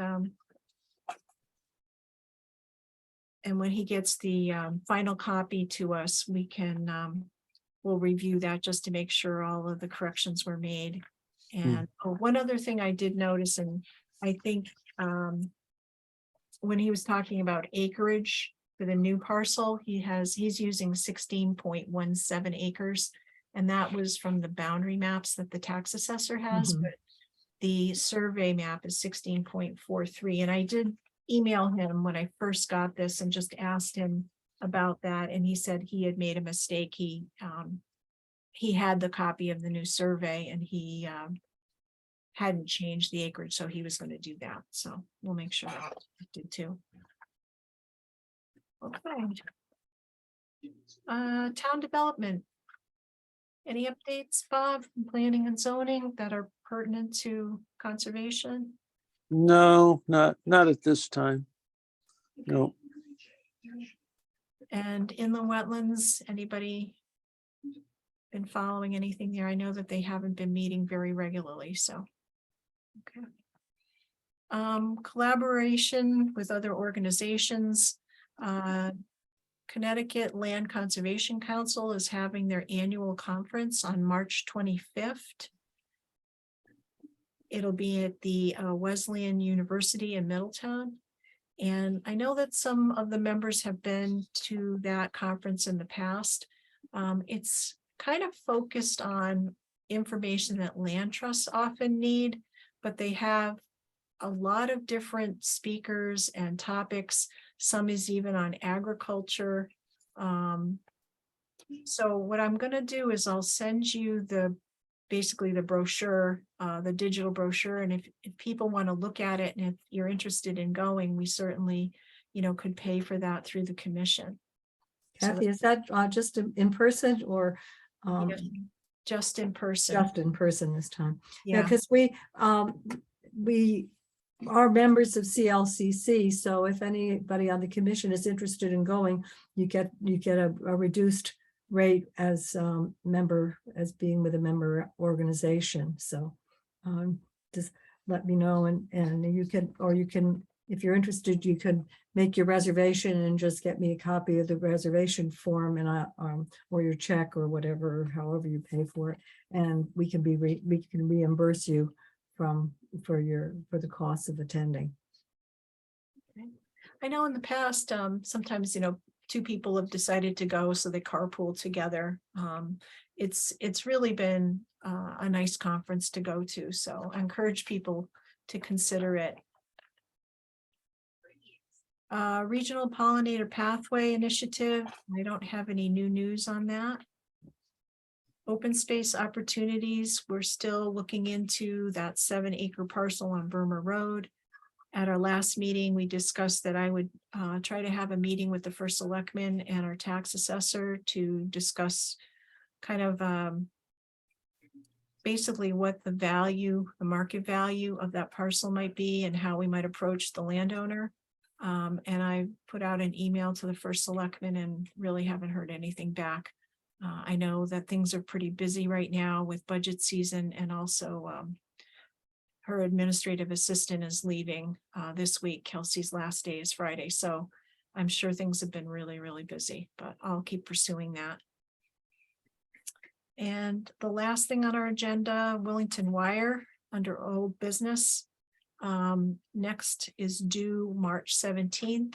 when he gets the final copy to us, we can we'll review that just to make sure all of the corrections were made. And oh, one other thing I did notice, and I think when he was talking about acreage for the new parcel, he's using 16.17 acres. And that was from the boundary maps that the tax assessor has, Mhm. but the survey map is 16.43. And I did email him when I first got this and just asked him about that. And he said he had made a mistake. He had the copy of the new survey and he hadn't changed the acreage, so he was going to do that. So we'll make sure that I did too. Okay. Town development. Any updates, Bob, from planning and zoning that are pertinent to conservation? No, not at this time. No. And inland wetlands, anybody been following anything there? I know that they haven't been meeting very regularly, so. Okay. Collaboration with other organizations. Connecticut Land Conservation Council is having their annual conference on March 25th. It'll be at the Wesleyan University in Middletown. And I know that some of the members have been to that conference in the past. It's kind of focused on information that land trusts often need, but they have a lot of different speakers and topics. Some is even on agriculture. So what I'm going to do is I'll send you basically the brochure, the digital brochure. And if people want to look at it and if you're interested in going, we certainly, could pay for that through the commission. Kathy, is that just in person or Yeah, just in person. just in person this time? Yeah, Yeah, because we are members of CLCC, so if anybody on the commission is interested in going, you get a reduced rate as being with a member organization. So just let me know and you can, if you're interested, you could make your reservation and just get me a copy of the reservation form and or your check or whatever, however you pay for it, and we can reimburse you for the cost of attending. I know in the past, sometimes, two people have decided to go, so they carpool together. It's really been a nice conference to go to, so I encourage people to consider it. Regional Pollinator Pathway Initiative, I don't have any new news on that. Open space opportunities, we're still looking into that 7-acre parcel on Burma Road. At our last meeting, we discussed that I would try to have a meeting with the first selectman and our tax assessor to discuss kind of basically what the market value of that parcel might be and how we might approach the landowner. And I put out an email to the first selectman and really haven't heard anything back. I know that things are pretty busy right now with budget season, and also her administrative assistant is leaving this week. Kelsey's last day is Friday, so I'm sure things have been really, really busy, but I'll keep pursuing that. And the last thing on our agenda, Willington Wire under old business. Next is due March 17th.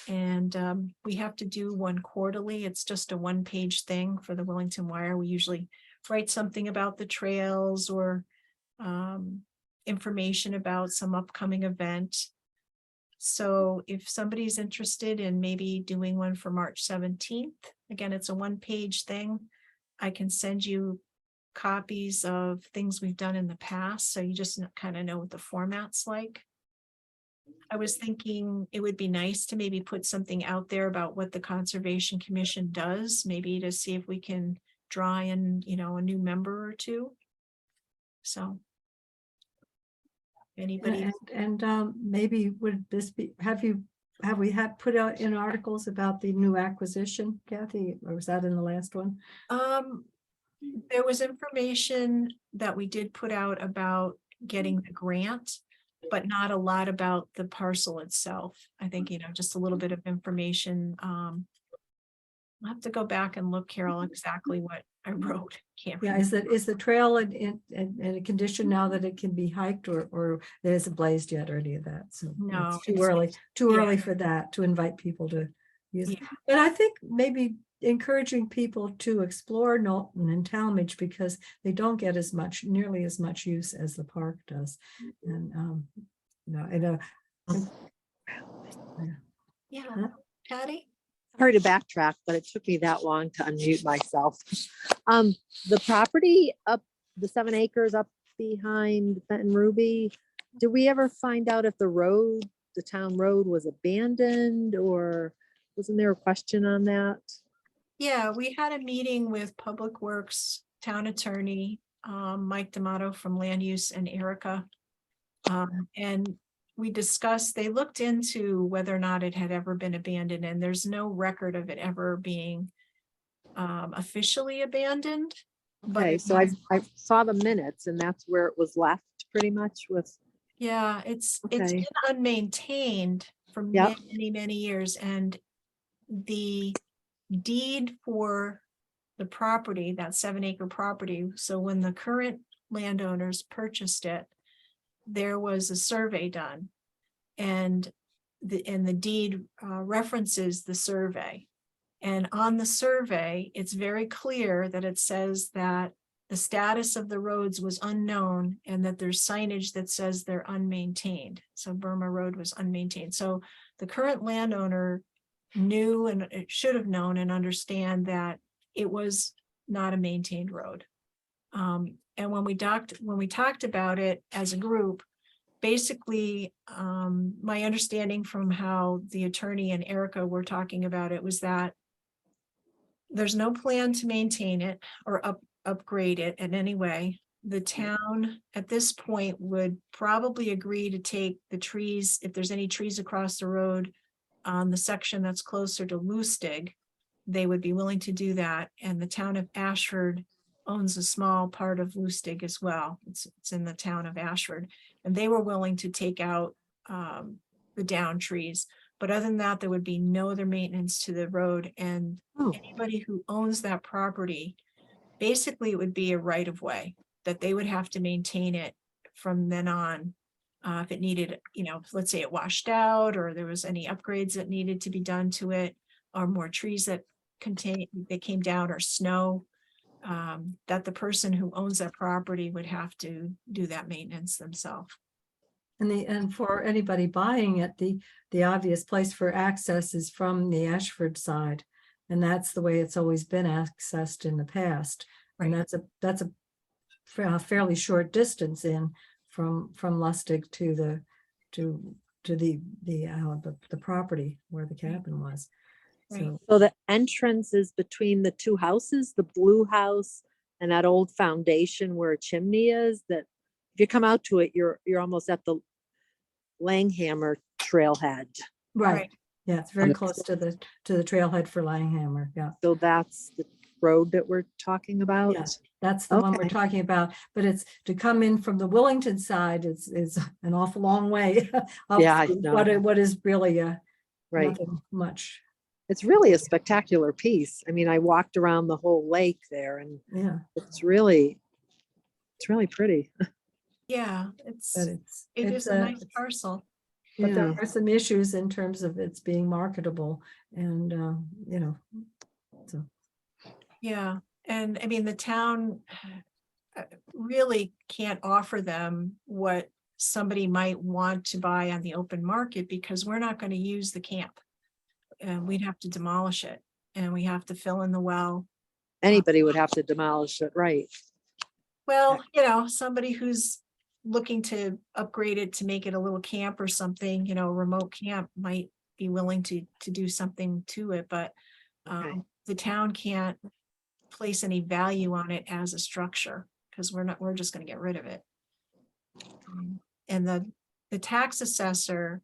And we have to do one quarterly. It's just a 1-page thing for the Willington Wire. We usually write something about the trails or information about some upcoming event. So if somebody's interested in maybe doing one for March 17th, again, it's a 1-page thing. I can send you copies of things we've done in the past, so you just kind of know what the format's like. I was thinking it would be nice to maybe put something out there about what the Conservation Commission does, maybe to see if we can draw in, a new member or two. So. Anybody? And maybe would this be, have we put out in articles about the new acquisition, Kathy, or was that in the last one? There was information that we did put out about getting the grant, but not a lot about the parcel itself. I think, just a little bit of information I'll have to go back and look, Carol, exactly what I wrote. Can't Yeah, remember. is the trail in a condition now that it can be hiked, or it isn't blazed yet or any of that? So No, it's too it's- early, too yeah. early for that, to invite people to use. it. Yeah. But I think maybe encouraging people to explore Knowlton and Talmadge, because they don't get nearly as much use as the park does. And, Yeah, Huh? Patty? Sorry to backtrack, but it took me that long to unmute myself. The property up, the 7 acres up behind Benton Ruby, did we ever find out if the town road was abandoned, or wasn't there a question on that? Yeah, we had a meeting with Public Works Town Attorney, Mike D'Amato from Land Use, and Erica. And we discussed, they looked into whether or not it had ever been abandoned, and there's no record of it ever being officially abandoned. But Okay, it so has- I saw the minutes and that's where it was left pretty much with, yeah, it's been Okay. unmaintained for Yep. many years, and the deed for the property, that 7-acre property, so when the current landowners purchased it, there was a survey done. And the deed references the survey. And on the survey, it's very clear that it says that the status of the roads was unknown and that there's signage that says they're unmaintained. So Burma Road was unmaintained. So the current landowner knew, and it should have known and understand that it was not a maintained road. And when we talked about it as a group, basically, my understanding from how the attorney and Erica were talking about it was that there's no plan to maintain it or upgrade it in any way. The town at this point would probably agree to take the trees, if there's any trees across the road on the section that's closer to Lustig, they would be willing to do that. And the town of Ashford owns a small part of Lustig as well. It's in the town of Ashford. And they were willing to take out the down trees. But other than that, there would be no other maintenance to the road. And oh, anybody who owns that property, basically it would be a right of way that they would have to maintain it from then on. If it needed, let's say it washed out, or there was any upgrades that needed to be done to it, or more trees that came down, or snow, that the person who owns that property would have to do that maintenance themselves. And for anybody buying it, the obvious place for access is from the Ashford side. And that's the way it's always been accessed in the past. And that's a fairly short distance in from Lustig to the property where the cabin was. Right. So, so the entrance is between the two houses, the blue house and that old foundation where a chimney is, that if you come out to it, you're almost at the Langhammer trailhead. right, yeah, it's very Okay. close to the trailhead for Langhammer, yeah. So that's the road that we're talking about. Yeah. That's the one we're Okay. talking about, but it's to come in from the Willington side, is an awful long way. up Yeah, I through know. What is really Right. nothing much, It's really a spectacular piece. I mean, I walked around the whole lake there and yeah, it's really pretty. Yeah, but it it's is a nice parcel. but there Yeah. are some issues in terms of its being marketable and, so. Yeah, and I mean, the town really can't offer them what somebody might want to buy on the open market, because we're not going to use the camp. And we'd have to demolish it, and we have to fill in the well. Anybody would have to demolish it, right? Well, somebody who's looking to upgrade it to make it a little camp or something, a remote camp might be willing to do something to it, but Okay. the town can't place any value on it as a structure, because we're just going to get rid of it. And the tax assessor,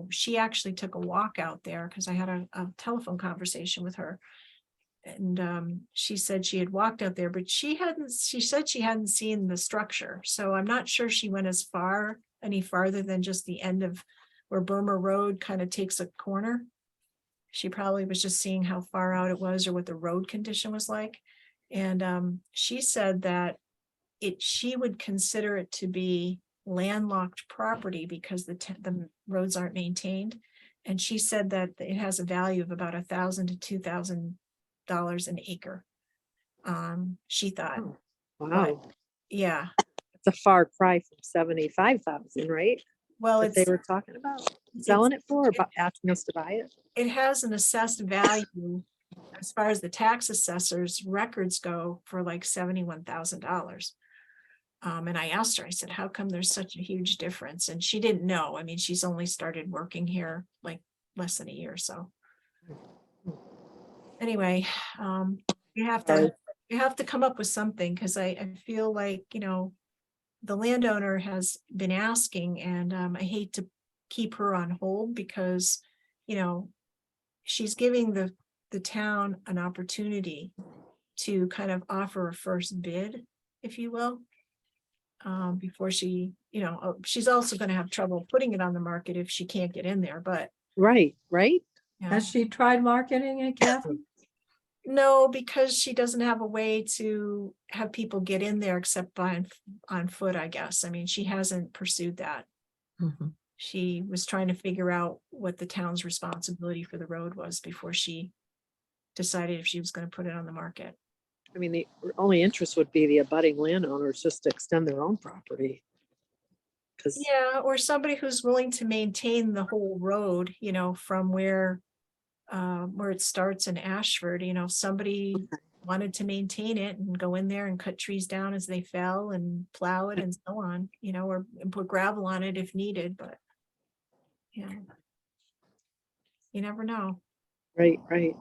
she actually took a walk out there, because I had a telephone conversation with her. And she said she had walked out there, but she said she hadn't seen the structure. So I'm not sure she went any farther than just the end of where Burma Road kind of takes a corner. She probably was just seeing how far out it was or what the road condition was like. And she said that she would consider it to be landlocked property because the roads aren't maintained. And she said that it has a value of about $1,000 to $2,000 an acre. She thought, Oh, wow, yeah, it's a far cry from 75,000, right? well, That they it's, were talking about selling it for, or asking us to buy it. it has an assessed value as far as the tax assessor's records go for like $71,000. And I asked her, I said, how come there's such a huge difference? And she didn't know. I mean, she's only started working here like less than a year, so. Anyway, you have Sorry. to come up with something, because I feel like, the landowner has been asking, and I hate to keep her on hold because, she's giving the town an opportunity to kind of offer a first bid, if you will. Before she, she's also gonna have trouble putting it on the market if she can't get in there, but. Right, right? Has she tried marketing it, Kathy? No, because she doesn't have a way to have people get in there except on foot, I guess. I mean, she hasn't pursued that. Mhm. She was trying to figure out what the town's responsibility for the road was before she decided if she was gonna put it on the market. I mean, the only interest would be the abutting landowners just to extend their own property. Because, Yeah, or somebody who's willing to maintain the whole road, from where it starts in Ashford, somebody wanted to maintain it and go in there and cut trees down as they fell and plow it and so on, or and put gravel on it if needed, but. Yeah. You never know. right, right.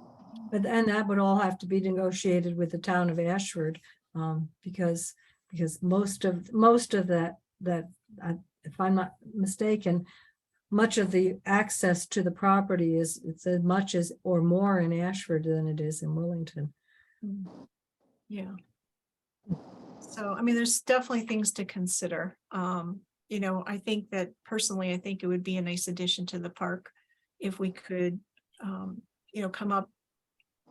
But then that would all have to be negotiated with the town of Ashford, because most of that, if I'm not mistaken, much of the access to the property it's as much as or more in Ashford than it is in Wellington. Yeah. So, I mean, there's definitely things to consider. I think that personally, I think it would be a nice addition to the park if we could, come up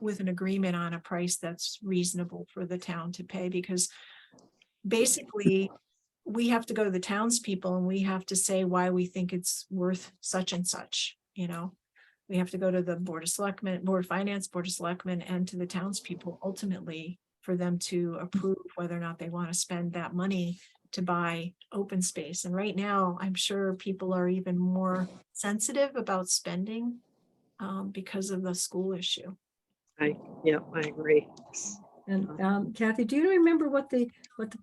with an agreement on a price that's reasonable for the town to pay, because basically we have to go to the townspeople and we have to say why we think it's worth such and such, We have to go to the Board of Selectmen, Board of Finance, Board of Selectmen, and to the townspeople ultimately for them to approve whether or not they want to spend that money to buy open space. And right now, I'm sure people are even more sensitive about spending because of the school issue. Yeah, I agree. And Kathy, do you remember what the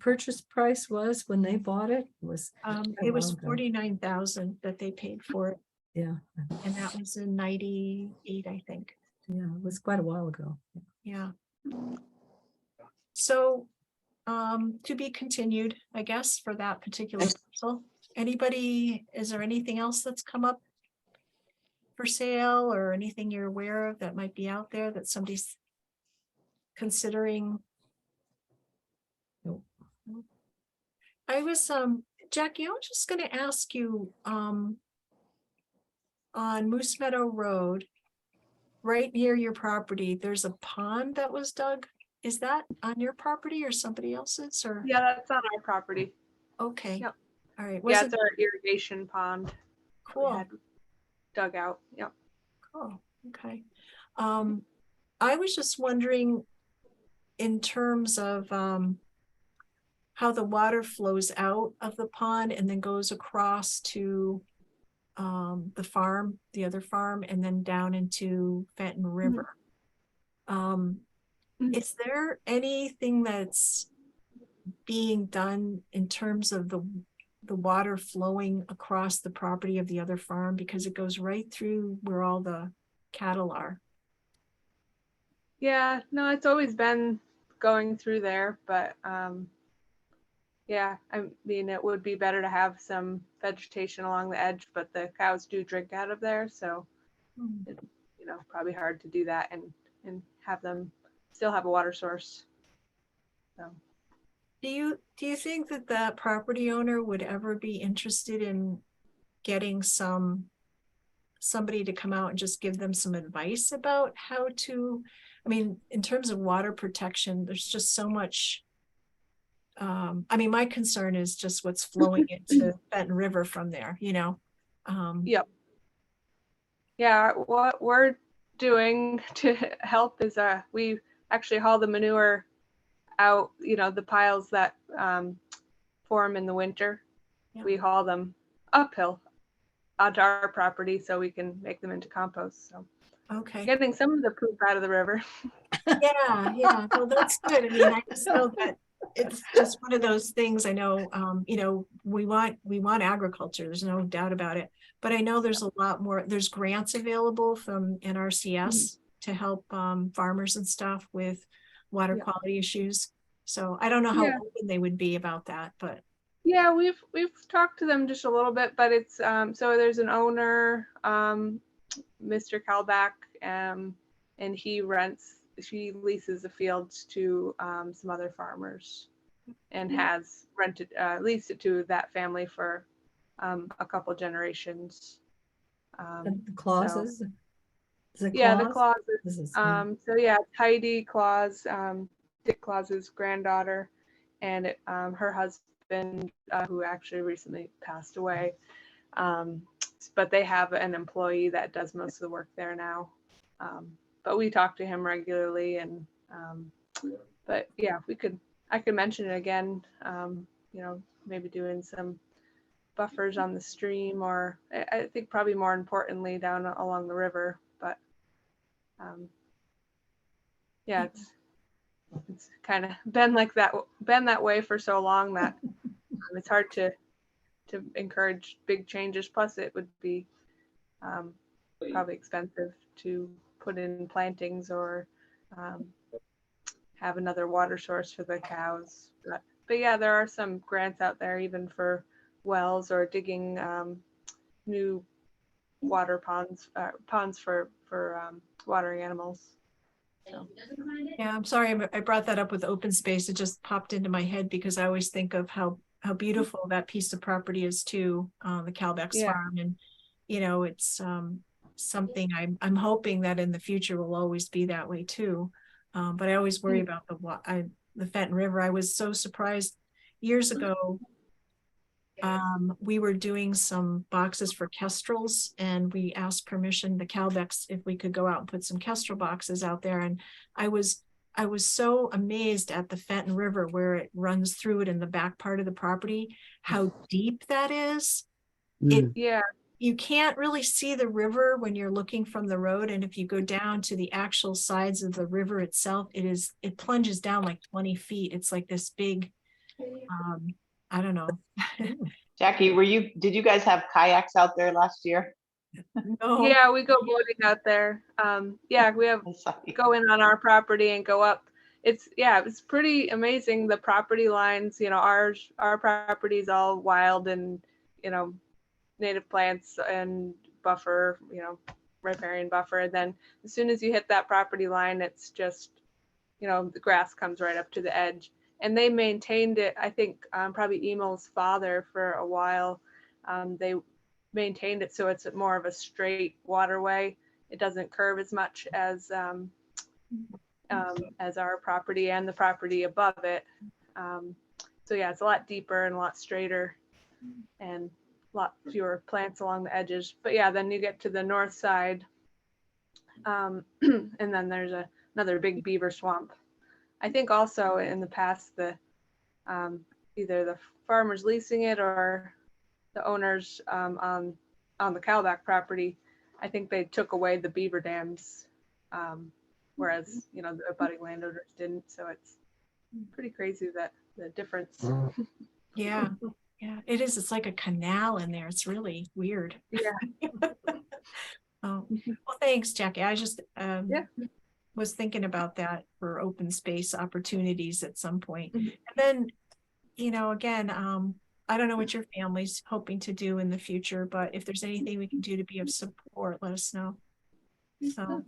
purchase price was when they bought it? It was ago. 49,000 that they paid for it, Yeah, and that was in 98, I think. yeah, it was quite a while ago. Yeah. So, to be continued, I guess, for that particular parcel. Is there anything else that's come up for sale or anything you're aware of that might be out there that somebody's considering? Nope. I was, Jackie, I was just gonna ask you, on Moose Meadow Road, right near your property, there's a pond that was dug. Is that on your property or somebody else's, or? Yeah, that's on our property. Okay. Yep. All right. Yeah, Was it's it our irrigation pond. We cool? had dug out. Yep. Cool. Okay. I was just wondering in terms of how the water flows out of the pond and then goes across to the farm, the other farm, and then down into Fenton River. Is there anything that's being done in terms of the water flowing across the property of the other farm, because it goes right through where all the cattle are? Yeah, no, it's always been going through there, but yeah, I mean, it would be better to have some vegetation along the edge, but the cows do drink out of there, so probably hard to do that and have them still have a water source. So. Do you think that that property owner would ever be interested in getting some somebody to come out and just give them some advice about how to, I mean, in terms of water protection, there's just so much. I mean, my concern is just what's flowing into Benton River from there, you know? Yep. Yeah, what we're doing to help is we actually haul the manure out, the piles that form in the winter. Yeah. We haul them uphill onto our property so we can make them into compost. So Okay. getting some of the poop out of the river. Yeah, well, that's good. I mean, I just know that it's just one of those things. I know, we want agriculture. There's no doubt about it. But I know there's a lot more, there's grants available from NRCS to help farmers and stuff with water Yeah. quality issues. So I don't know how Yeah. open they would be about that, but Yeah, we've talked to them just a little bit, but it's so there's an owner, Mr. Kalbach, and he leases the fields to some other farmers, and has leased it to that family for a couple generations. The clauses. Is it Yeah, the clause? Clauses. This is- So yeah, Heidi Claus, Dick Claus's granddaughter, and her husband, who actually recently passed away. But they have an employee that does most of the work there now. But we talk to him regularly, and but yeah, I could mention it again. Maybe doing some buffers on the stream, or I think probably more importantly down along the river. But yeah, it's kind of been that way for so long that it's hard to encourage big changes. Plus, it would be probably expensive to put in plantings or have another water source for the cows. But yeah, there are some grants out there even for wells or digging new water ponds for watering animals. So. yeah, I'm sorry I brought that up with open space. It just popped into my head because I always think of how beautiful that piece of property is too, the Kalbach's Yeah. farm, and it's something I'm hoping that in the future will always be that way too. But I always worry about the Fenton River. I was so surprised years ago. We were doing some boxes for kestrels, and we asked permission, the Kalbachs, if we could go out and put some kestrel boxes out there. And I was so amazed at the Fenton River, where it runs through it in the back part of the property, how deep that is. Yeah. You can't really see the river when you're looking from the road. And if you go down to the actual sides of the river itself, it plunges down like 20 feet. It's like this big, I don't know. Jackie, did you guys have kayaks out there last year? No. Yeah, we go boating out there. Yeah, we have I saw you. go in on our property and go up. It's pretty amazing, the property lines. Our property is all wild and native plants and buffer, riparian buffer. And then as soon as you hit that property line, it's just the grass comes right up to the edge. And they maintained it, I think, probably Emil's father for a while. They maintained it so it's more of a straight waterway. It doesn't curve as much as our property and the property above it. So yeah, it's a lot deeper and a lot straighter, and a lot fewer plants along the edges. But yeah, then you get to the north side, and then there's another big beaver swamp. I think also in the past, either the farmers leasing it or the owners on the Kalbach property, I think they took away the beaver dams, whereas the abutting landowners didn't. So it's pretty crazy that the difference. Yeah, it is. It's like a canal in there. It's really weird. Yeah. Well, thanks, Jackie. I just Yeah. was thinking about that for open space opportunities at some point. Mhm. And then, again, I don't know what your family's hoping to do in the future, but if there's anything we can do to be of support, let us know. So,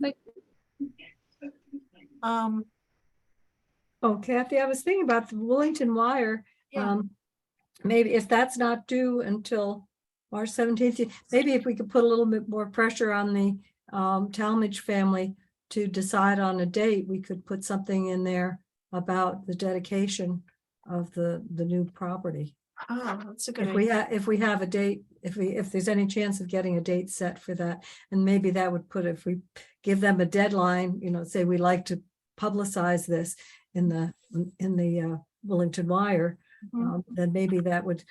Oh, Kathy, I was thinking about the Willington Wire. Yeah. Maybe if that's not due until March 17th. Maybe if we could put a little bit more pressure on the Talmadge family to decide on a date, we could put something in there about the dedication of the new property. Oh, that's a good If we idea. if we have a date, if there's any chance of getting a date set for that, and maybe that would put, if we give them a deadline, say we like to publicize this in the Willington Wire, Mhm. then maybe that would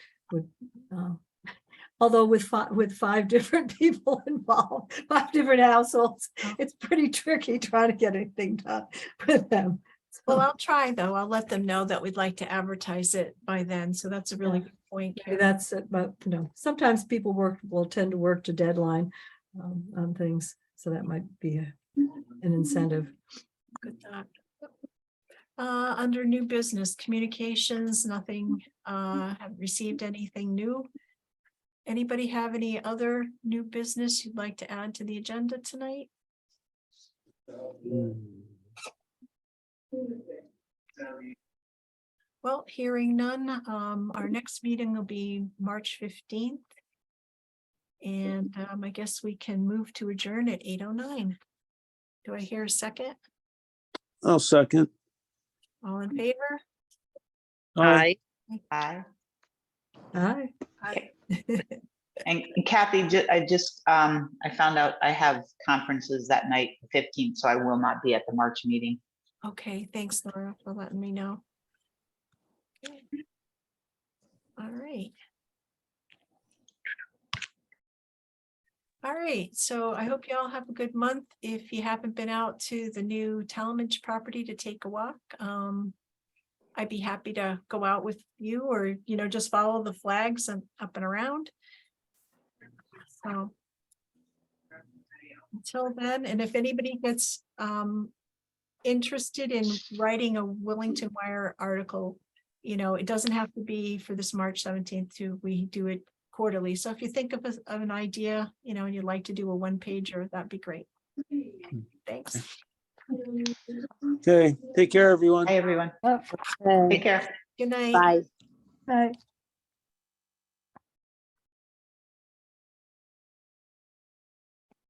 although with five different people involved, 5 different households, Oh. it's pretty tricky trying to get anything done with them. Well, So I'll try though. I'll let them know that we'd like to advertise it by then. So that's a really Yeah. good point. maybe Karen. that's it, but sometimes people will tend to work to deadline on things, so that might be an incentive. Good thought. Under new business communications, nothing, haven't received anything new. Anybody have any other new business you'd like to add to the agenda tonight? Well, hearing none, our next meeting will be March 15th. And I guess we can move to adjourn at 8:09. Do I hear a second? I'll second. All in favor? Aye. Aye. Aye. Hi. And Kathy, I found out I have conferences that night, the 15th, so I will not be at the March meeting. Okay, thanks, Laura, for letting me know. Okay. All right. All right, so I hope you all have a good month. If you haven't been out to the new Talmadge property to take a walk, I'd be happy to go out with you, or, just follow the flags and up and around. So until then, and if anybody gets interested in writing a Willington Wire article, it doesn't have to be for this March 17th too. We do it quarterly. So if you think of an idea, and you'd like to do a one-pager, that'd be great. Thanks. Okay, take care, everyone. Hi, everyone. Oh, Take care. Good night. Bye. Hi.